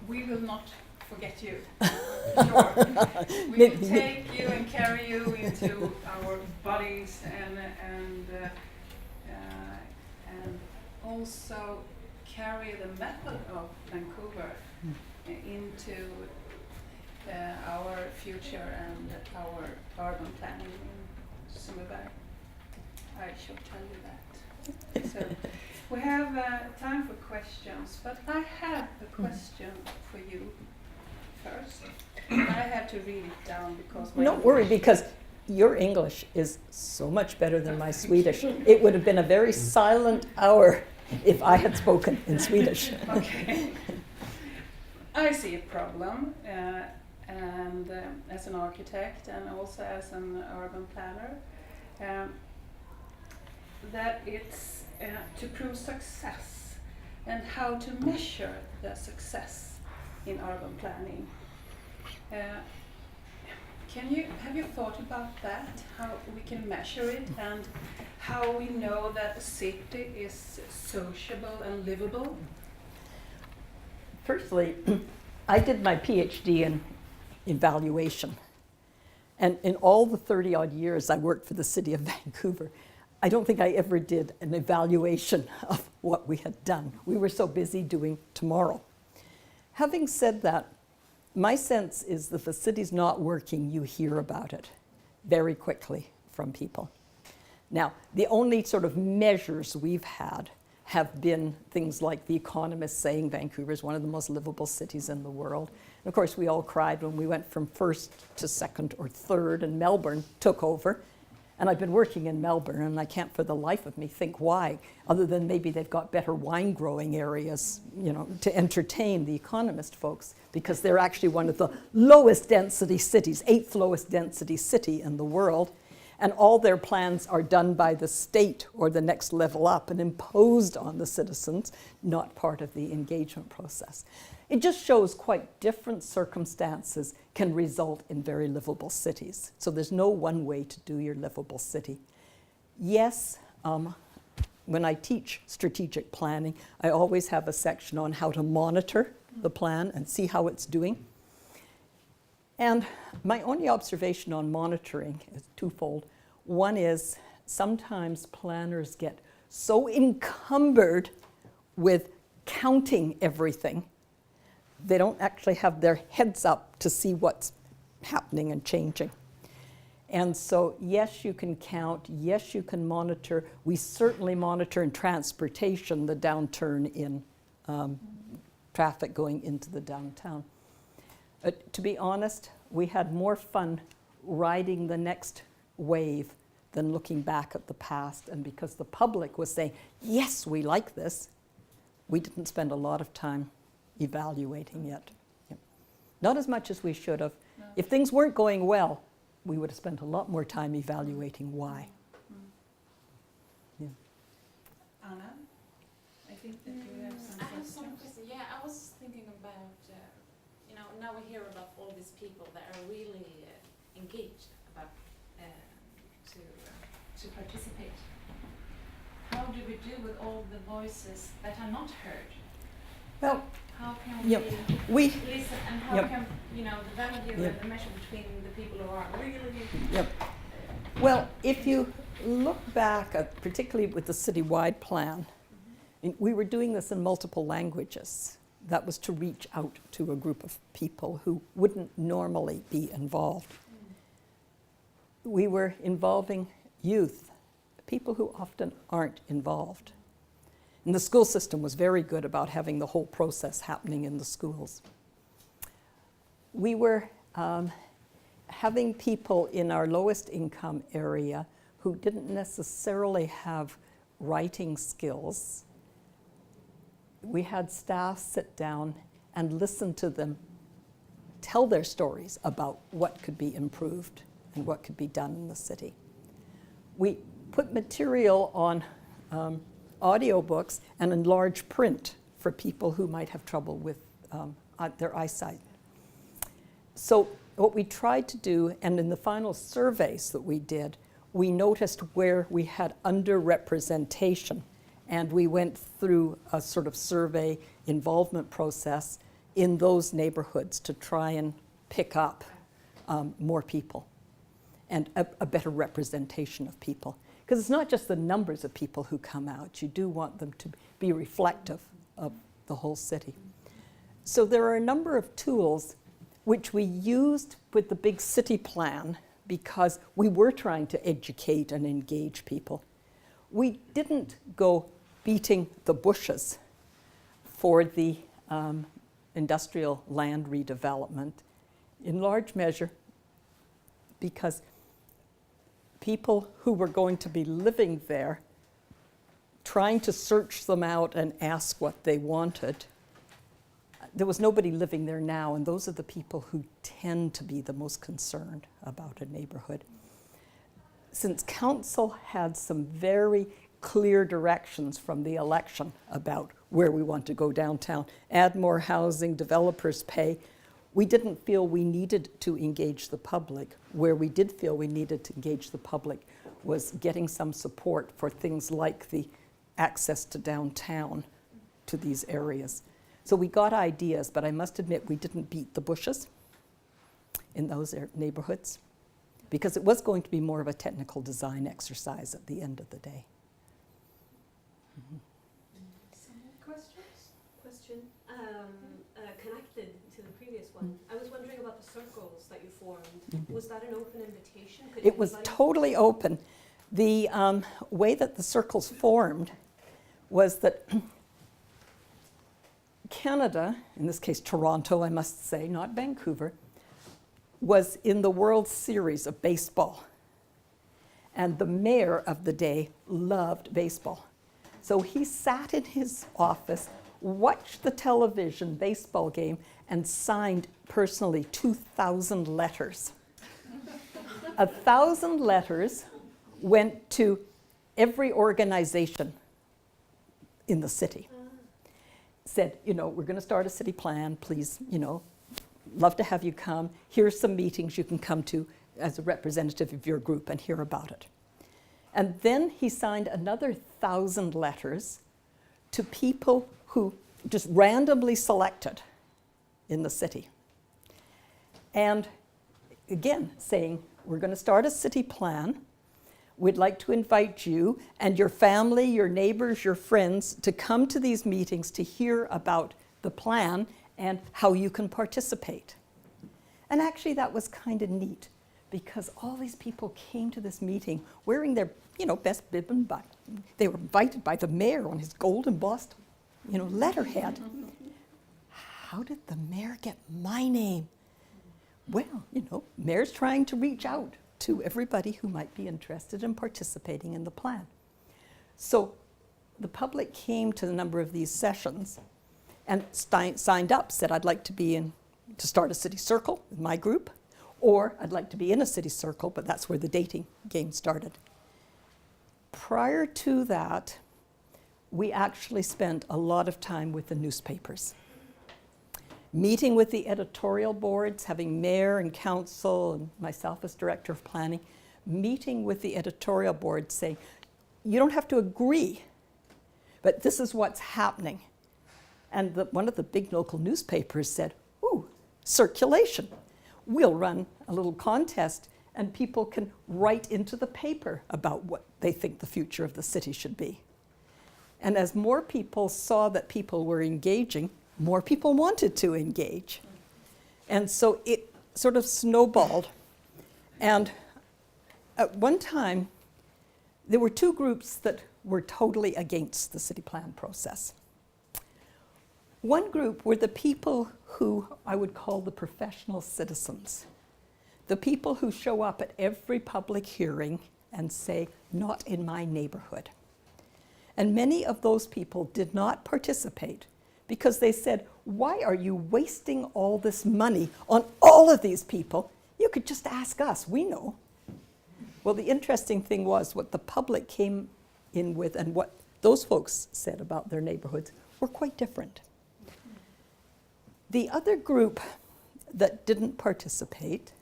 we will not forget you. Sure. We will take you and carry you into our bodies and also carry the method of Vancouver into our future and our urban planning in Sundbyberg. I should tell you that. So we have time for questions, but I have a question for you first. I have to read it down because my Don't worry, because your English is so much better than my Swedish. It would have been a very silent hour if I had spoken in Swedish. Okay. I see a problem, and as an architect and also as an urban planner, that it's to prove success and how to measure the success in urban planning. Have you thought about that? How we can measure it and how we know that a city is sociable and livable? Firstly, I did my PhD in evaluation. And in all the 30-odd years I worked for the City of Vancouver, I don't think I ever did an evaluation of what we had done. We were so busy doing tomorrow. Having said that, my sense is that if the city's not working, you hear about it very quickly from people. Now, the only sort of measures we've had have been things like The Economist saying Vancouver is one of the most livable cities in the world. And of course, we all cried when we went from first to second or third, and Melbourne took over. And I've been working in Melbourne, and I can't for the life of me think why, other than maybe they've got better wine growing areas, you know, to entertain the Economist folks, because they're actually one of the lowest density cities, 8th lowest density city in the world. And all their plans are done by the state or the next level up and imposed on the citizens, not part of the engagement process. It just shows quite different circumstances can result in very livable cities. So there's no one way to do your livable city. Yes, when I teach strategic planning, I always have a section on how to monitor the plan and see how it's doing. And my only observation on monitoring is twofold. One is sometimes planners get so encumbered with counting everything, they don't actually have their heads up to see what's happening and changing. And so, yes, you can count, yes, you can monitor. We certainly monitor in transportation the downturn in traffic going into the downtown. To be honest, we had more fun riding the next wave than looking back at the past. And because the public was saying, yes, we like this, we didn't spend a lot of time evaluating it. Yep. Not as much as we should have. No. If things weren't going well, we would have spent a lot more time evaluating why. Yeah. Anna, I think that you have some I have questions. some questions. Yeah, I was thinking about, now we hear about all these people that are really engaged about to participate. How do we do with all the voices that are not heard? Well, How can yep. we we, listen, and how Yep. can, the value Yep. and the measure between the people who are really yep. Well, if you look back, at, particularly with the citywide plan, we were doing this in multiple languages. That was to reach out to a group of people who wouldn't normally be involved. We were involving youth, people who often aren't involved. And the school system was very good about having the whole process happening in the schools. We were having people in our lowest income area who didn't necessarily have writing skills. We had staff sit down and listen to them tell their stories about what could be improved and what could be done in the city. We put material on audiobooks and in large print for people who might have trouble with their eyesight. So what we tried to do, and in the final surveys that we did, we noticed where we had underrepresentation, and we went through a sort of survey involvement process in those neighborhoods to try and pick up more people and a better representation of people. Because it's not just the numbers of people who come out. You do want them to be reflective of the whole city. So there are a number of tools which we used with the big city plan because we were trying to educate and engage people. We didn't go beating the bushes for the industrial land redevelopment, in large measure because people who were going to be living there, trying to search them out and ask what they wanted, there was nobody living there now, and those are the people who tend to be the most concerned about a neighborhood. Since council had some very clear directions from the election about where we want to go downtown, add more housing, developers pay, we didn't feel we needed to engage the public. Where we did feel we needed to engage the public was getting some support for things like the access to downtown to these areas. So we got ideas, but I must admit we didn't beat the bushes in those neighborhoods because it was going to be more of a technical design exercise at the end of the day. Some more questions? Question connected to the previous one. I was wondering about the circles that you formed. Was that an open invitation? Could It was anybody- totally open. The way that the circles formed was that Canada, in this case Toronto, I must say, not Vancouver, was in the World Series of baseball. And the mayor of the day loved baseball. So he sat in his office, watched the television baseball game, and signed personally 2,000 letters. 1,000 letters went to every organization in the city. Said, we're going to start a city plan, please, love to have you come. Here's some meetings you can come to as a representative of your group and hear about it. And then he signed another 1,000 letters to people who just randomly selected in the city. And again, saying, we're going to start a city plan. We'd like to invite you and your family, your neighbors, your friends to come to these meetings to hear about the plan and how you can participate. And actually that was kind of neat because all these people came to this meeting wearing their, best bib and button. They were invited by the mayor on his gold embossed, letterhead. How did the mayor get my name? Well, mayor's trying to reach out to everybody who might be interested in participating in the plan. So the public came to a number of these sessions and signed up, said, I'd like to start a city circle with my group, or I'd like to be in a city circle, but that's where the dating game started. Prior to that, we actually spent a lot of time with the newspapers, meeting with the editorial boards, having mayor and council and myself as director of planning, meeting with the editorial board saying, you don't have to agree, but this is what's happening. And one of the big local newspapers said, ooh, circulation. We'll run a little contest and people can write into the paper about what they think the future of the city should be. And as more people saw that people were engaging, more people wanted to engage. And so it sort of snowballed. And at one time, there were two groups that were totally against the city plan process. One group were the people who I would call the professional citizens, the people who show up at every public hearing and say, not in my neighborhood. And many of those people did not participate because they said, why are you wasting all this money on all of these people? You could just ask us, we know. Well, the interesting thing was what the public came in with and what those folks said about their neighborhoods were quite different. The other group that didn't participate,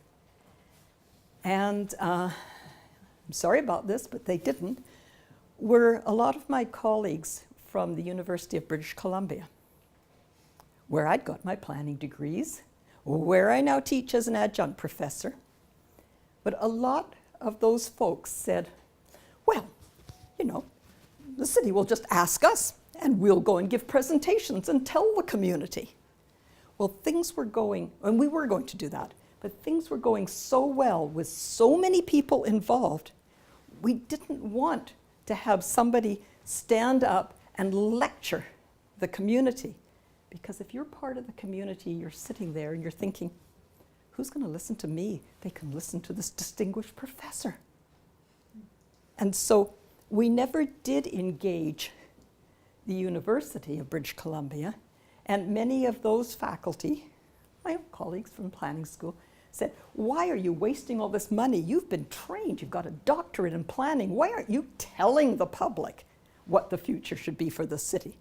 and I'm sorry about this, but they didn't, were a lot of my colleagues from the University of British Columbia, where I'd got my planning degrees, where I now teach as an adjunct professor. But a lot of those folks said, well, the city will just ask us and we'll go and give presentations and tell the community. Well, things were going, and we were going to do that, but things were going so well with so many people involved, we didn't want to have somebody stand up and lecture the community. Because if you're part of the community, you're sitting there and you're thinking, who's going to listen to me? They can listen to this distinguished professor. And so we never did engage the University of British Columbia, and many of those faculty, my colleagues from planning school, said, why are you wasting all this money? You've been trained, you've got a doctorate in planning. Why aren't you telling the public what the future should be for the city?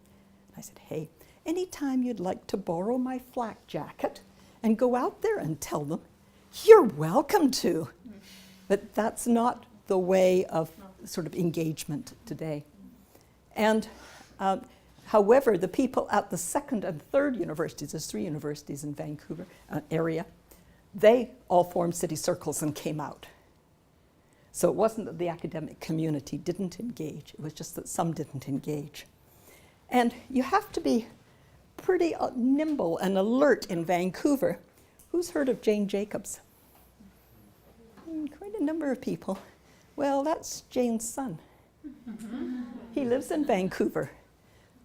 And I said, hey, anytime you'd like to borrow my flak jacket and go out there and tell them, you're welcome to. But that's not the way of sort of engagement today. And however, the people at the second and third universities, there's 3 universities in Vancouver area, they all formed city circles and came out. So it wasn't that the academic community didn't engage, it was just that some didn't engage. And you have to be pretty nimble and alert in Vancouver. Who's heard of Jane Jacobs? Quite a number of people. Well, that's Jane's son. He lives in Vancouver.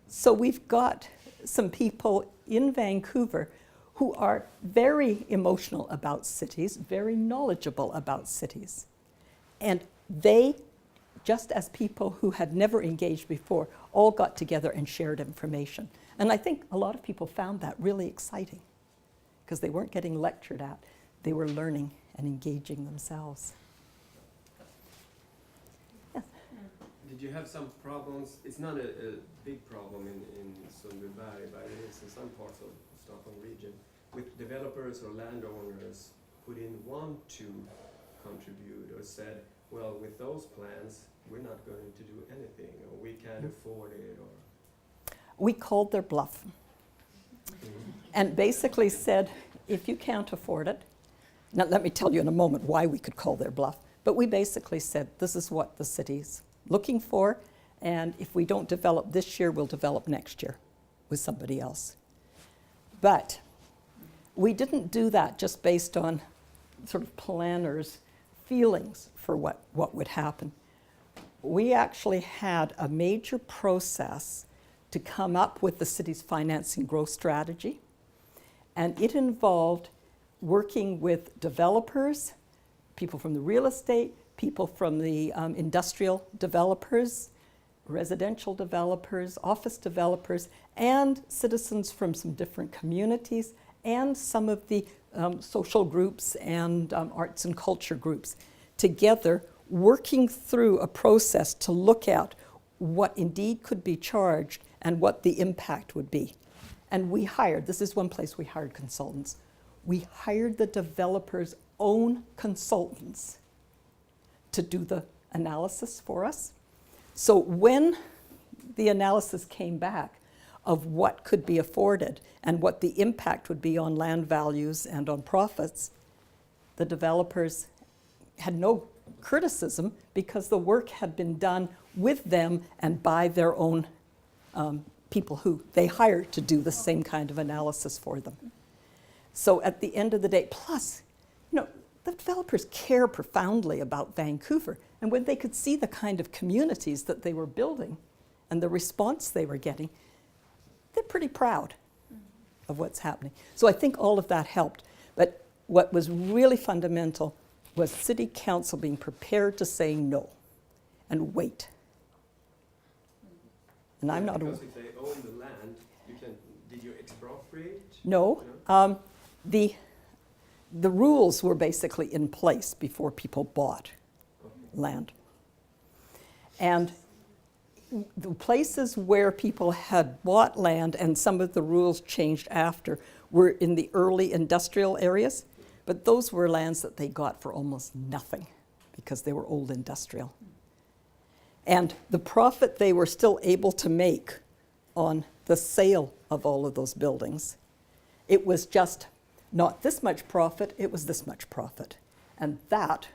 So we've got some people in Vancouver who are very emotional about cities, very knowledgeable about cities. And they, just as people who had never engaged before, all got together and shared information. And I think a lot of people found that really exciting because they weren't getting lectured at, they were learning and engaging themselves. Yes? Did you have some problems? It's not a big problem in Sundbyberg, but it is in some parts of Stockholm region, with developers or landowners who didn't want to contribute or said, well, with those plans, we're not going to do anything, or we can't afford it, or? We called their bluff and basically said, if you can't afford it, now let me tell you in a moment why we could call their bluff, but we basically said, this is what the city's looking for, and if we don't develop this year, we'll develop next year with somebody else. But we didn't do that just based on sort of planners' feelings for what would happen. We actually had a major process to come up with the city's financing growth strategy, and it involved working with developers, people from the real estate, people from the industrial developers, residential developers, office developers, and citizens from some different communities, and some of the social groups and arts and culture groups, together working through a process to look at what indeed could be charged and what the impact would be. And we hired, this is one place we hired consultants, we hired the developer's own consultants to do the analysis for us. So when the analysis came back of what could be afforded and what the impact would be on land values and on profits, the developers had no criticism because the work had been done with them and by their own people who they hired to do the same kind of analysis for them. So at the end of the day, plus, the developers care profoundly about Vancouver, and when they could see the kind of communities that they were building and the response they were getting, they're pretty proud of what's happening. So I think all of that helped. But what was really fundamental was City Council being prepared to say no and wait. And I'm not Because if they own the land, did you expropriate? No. The rules were basically in place before people bought land. And the places where people had bought land, and some of the rules changed after, were in the early industrial areas, but those were lands that they got for almost nothing because they were old industrial. And the profit they were still able to make on the sale of all of those buildings, it was just not this much profit, it was this much profit. And that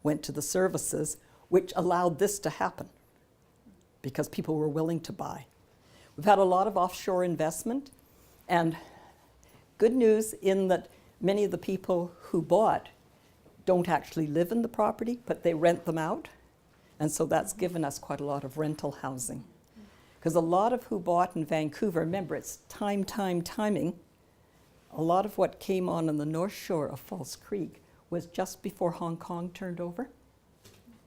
went to the services, which allowed this to happen because people were willing to buy. We've had a lot of offshore investment, and good news in that many of the people who bought don't actually live in the property, but they rent them out. And so that's given us quite a lot of rental housing. Because a lot of who bought in Vancouver, remember it's timing, a lot of what came on the north shore of False Creek was just before Hong Kong turned over.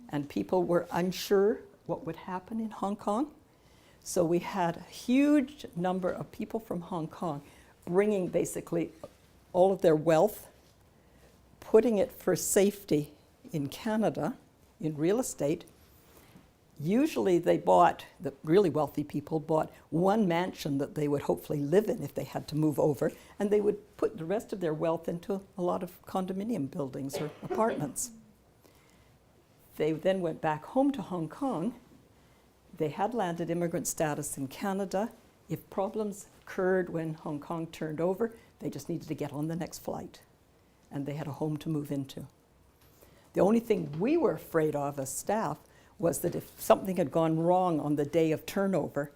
And people were unsure what would happen in Hong Kong. So we had a huge number of people from Hong Kong bringing basically all of their wealth, putting it for safety in Canada, in real estate. Usually they bought, the really wealthy people bought one mansion that they would hopefully live in if they had to move over, and they would put the rest of their wealth into a lot of condominium buildings or apartments. They then went back home to Hong Kong. They had landed immigrant status in Canada. If problems occurred when Hong Kong turned over, they just needed to get on the next flight, and they had a home to move into. The only thing we were afraid of as staff was that if something had gone wrong on the day of turnover,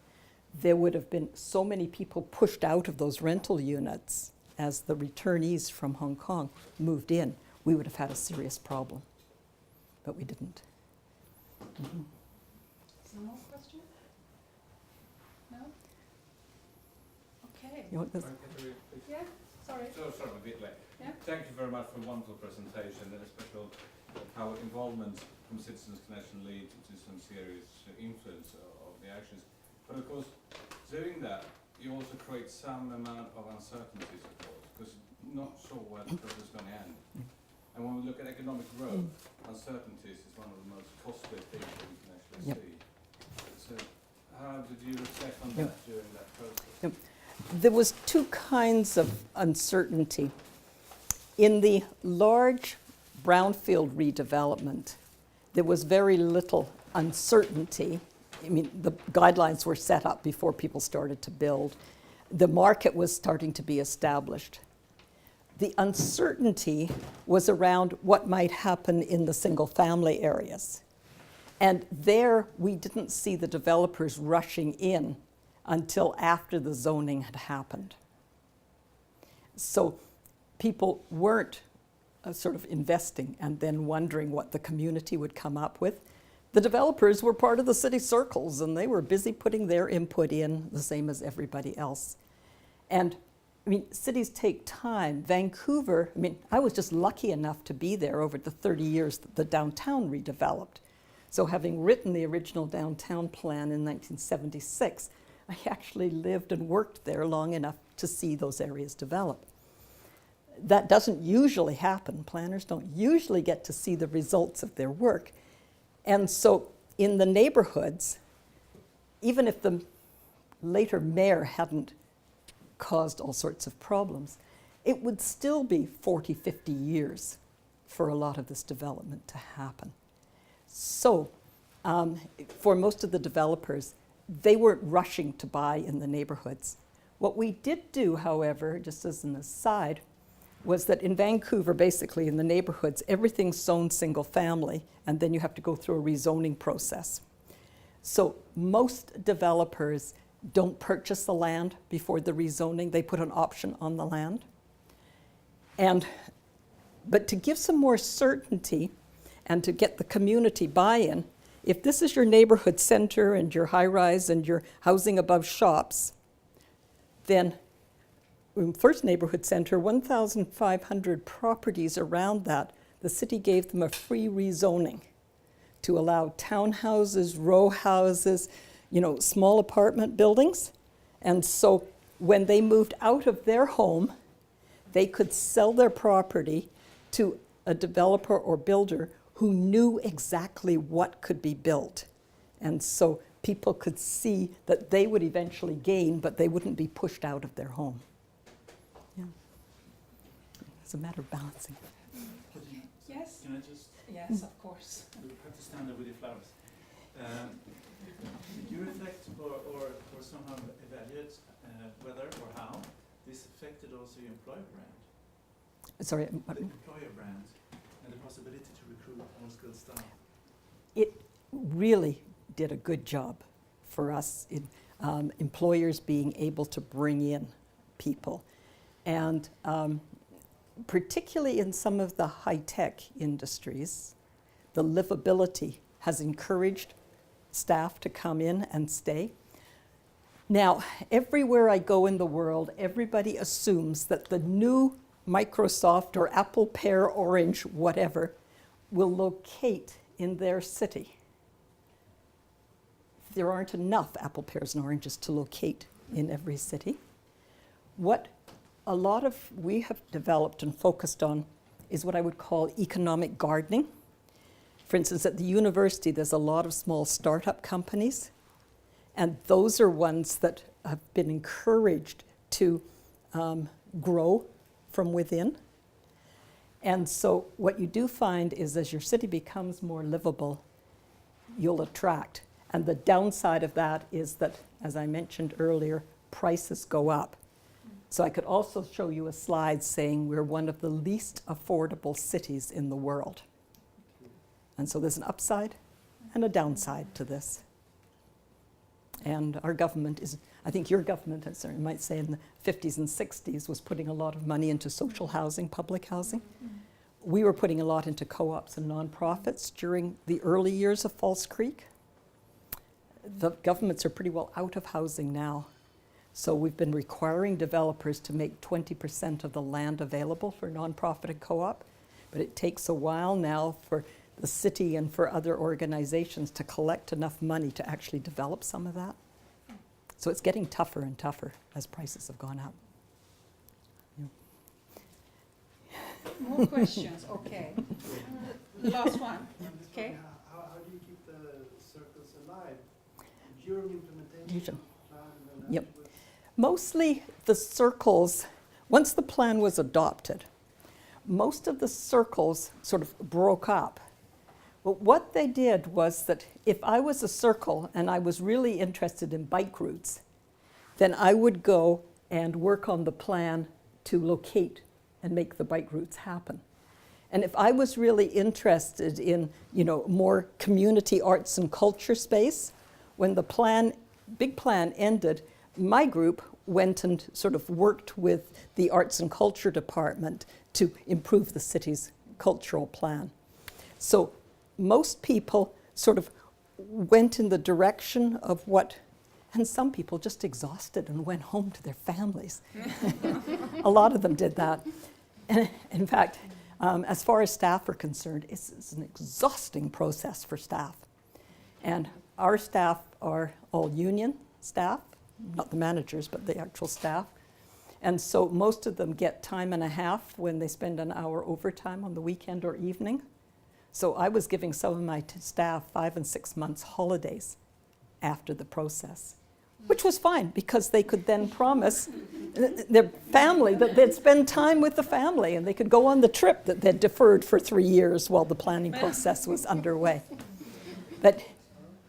there would have been so many people pushed out of those rental units as the returnees from Hong Kong moved in. We would have had a serious problem, but we didn't. Mm-hmm. Some more questions? No? Okay. You want this? Yeah, sorry. So sorry, a bit late. Yeah. Thank you very much for a wonderful presentation, and especially how involvement from citizens can actually lead to some serious influence of the actions. But of course, doing that, you also create some amount of uncertainties, of course, because not sure where the process is going to end. And when we look at economic growth, uncertainties is one of the most costly things that we can actually see. So how did you reflect on that during that process? There was two kinds of uncertainty. In the large brownfield redevelopment, there was very little uncertainty. I mean, the guidelines were set up before people started to build. The market was starting to be established. The uncertainty was around what might happen in the single-family areas. And there, we didn't see the developers rushing in until after the zoning had happened. So people weren't sort of investing and then wondering what the community would come up with. The developers were part of the city circles, and they were busy putting their input in, the same as everybody else. And I mean, cities take time. Vancouver, I mean, I was just lucky enough to be there over the 30 years that the downtown redeveloped. So having written the original downtown plan in 1976, I actually lived and worked there long enough to see those areas develop. That doesn't usually happen. Planners don't usually get to see the results of their work. And so in the neighborhoods, even if the later mayor hadn't caused all sorts of problems, it would still be 40, 50 years for a lot of this development to happen. So for most of the developers, they weren't rushing to buy in the neighborhoods. What we did do, however, just as an aside, was that in Vancouver, basically in the neighborhoods, everything's zoned single family, and then you have to go through a rezoning process. So most developers don't purchase the land before the rezoning. They put an option on the land. But to give some more certainty and to get the community buy-in, if this is your neighborhood center and your high-rise and your housing above shops, then first neighborhood center, 1,500 properties around that, the city gave them a free rezoning to allow townhouses, row houses, small apartment buildings. And so when they moved out of their home, they could sell their property to a developer or builder who knew exactly what could be built. And so people could see that they would eventually gain, but they wouldn't be pushed out of their home. Yeah. It's a matter of balancing. Yes? Can I just? Yes, of course. You have to stand there with your flowers. Did you reflect or somehow evaluate whether or how this affected also your employer brand? Sorry, The employer brand and the possibility to recruit more skilled staff? it really did a good job for us in employers being able to bring in people. And particularly in some of the high-tech industries, the livability has encouraged staff to come in and stay. Now, everywhere I go in the world, everybody assumes that the new Microsoft or Apple, Pear, Orange, whatever, will locate in their city. There aren't enough Apple, Pears, and Oranges to locate in every city. What a lot of we have developed and focused on is what I would call economic gardening. For instance, at the university, there's a lot of small startup companies, and those are ones that have been encouraged to grow from within. And so what you do find is as your city becomes more livable, you'll attract. And the downside of that is that, as I mentioned earlier, prices go up. So I could also show you a slide saying we're one of the least affordable cities in the world. And so there's an upside and a downside to this. And our government is, I think your government, I certainly might say, in the 50s and 60s was putting a lot of money into social housing, public housing. We were putting a lot into co-ops and nonprofits during the early years of False Creek. The governments are pretty well out of housing now. So we've been requiring developers to make 20% of the land available for nonprofit and co-op. But it takes a while now for the city and for other organizations to collect enough money to actually develop some of that. So it's getting tougher and tougher as prices have gone up. More questions, okay. Last one, okay. How do you keep the circles alive during implementation of the plan and then Yep. afterwards? Mostly the circles, once the plan was adopted, most of the circles sort of broke up. But what they did was that if I was a circle and I was really interested in bike routes, then I would go and work on the plan to locate and make the bike routes happen. And if I was really interested in, more community arts and culture space, when the big plan ended, my group went and sort of worked with the arts and culture department to improve the city's cultural plan. So most people sort of went in the direction of and some people just exhausted and went home to their families. A lot of them did that. And in fact, as far as staff are concerned, it's an exhausting process for staff. And our staff are all union staff, not the managers, but the actual staff. And so most of them get time and a half when they spend an hour overtime on the weekend or evening. So I was giving some of my staff 5 and 6 months holidays after the process, which was fine because they could then promise their family that they'd spend time with the family and they could go on the trip that they'd deferred for 3 years while the planning process was underway. But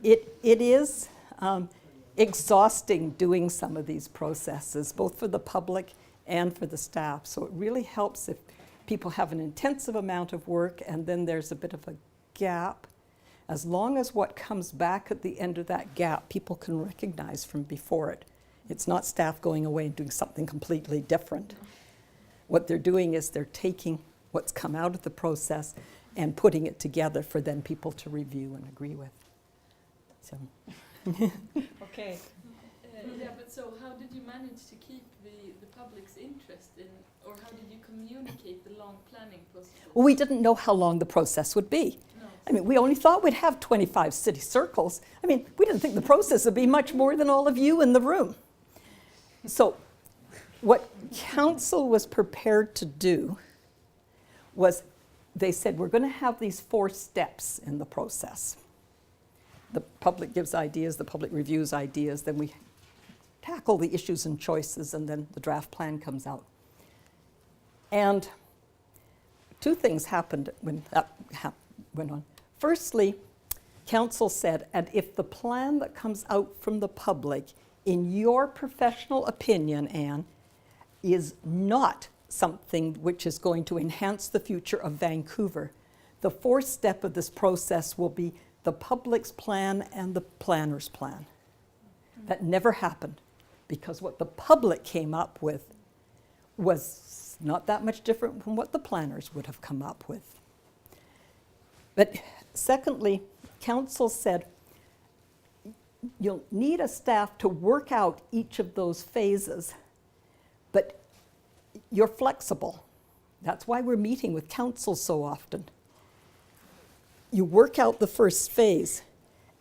it is exhausting doing some of these processes, both for the public and for the staff. So it really helps if people have an intensive amount of work and then there's a bit of a gap. As long as what comes back at the end of that gap, people can recognize from before it. It's not staff going away and doing something completely different. What they're doing is they're taking what's come out of the process and putting it together for then people to review and agree with. So. Okay. But so how did you manage to keep the public's interest in, or how did you communicate the long planning process? Well, we didn't know how long the process would be. No. I mean, we only thought we'd have 25 city circles. I mean, we didn't think the process would be much more than all of you in the room. So what council was prepared to do was they said, we're going to have these 4 steps in the process. The public gives ideas, the public reviews ideas, then we tackle the issues and choices, and then the draft plan comes out. And 2 things happened when that went on. Firstly, council said, and if the plan that comes out from the public, in your professional opinion, Anne, is not something which is going to enhance the future of Vancouver, the 4th step of this process will be the public's plan and the planner's plan. That never happened because what the public came up with was not that much different from what the planners would have come up with. But secondly, council said you'll need a staff to work out each of those phases, but you're flexible. That's why we're meeting with council so often. You work out the first phase,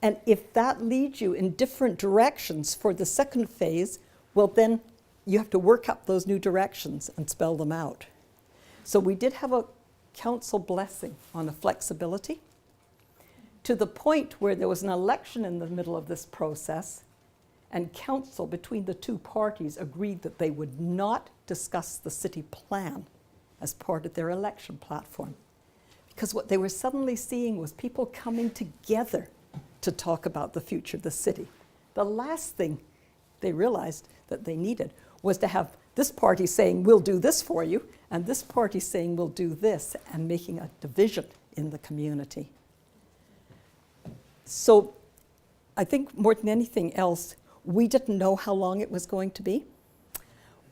and if that leads you in different directions for the second phase, well then you have to work up those new directions and spell them out. So we did have a council blessing on a flexibility to the point where there was an election in the middle of this process, and council between the 2 parties agreed that they would not discuss the city plan as part of their election platform. Because what they were suddenly seeing was people coming together to talk about the future of the city. The last thing they realized that they needed was to have this party saying, we'll do this for you, and this party saying, we'll do this, and making a division in the community. So I think more than anything else, we didn't know how long it was going to be.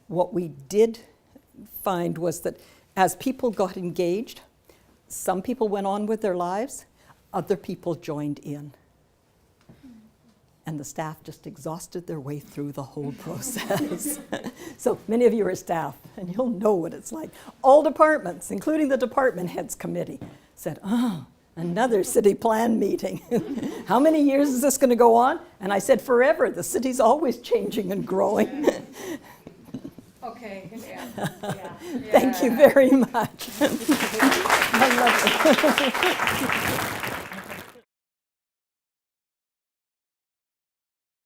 What we did find was that as people got engaged, some people went on with their lives, other people joined in. And the staff just exhausted their way through the whole process. So many of you are staff, and you'll know what it's like. All departments, including the department heads committee, said, oh, another city plan meeting. How many years is this going to go on? And I said, forever. The city's always changing and growing. Okay, yeah. Thank you very much. I love it.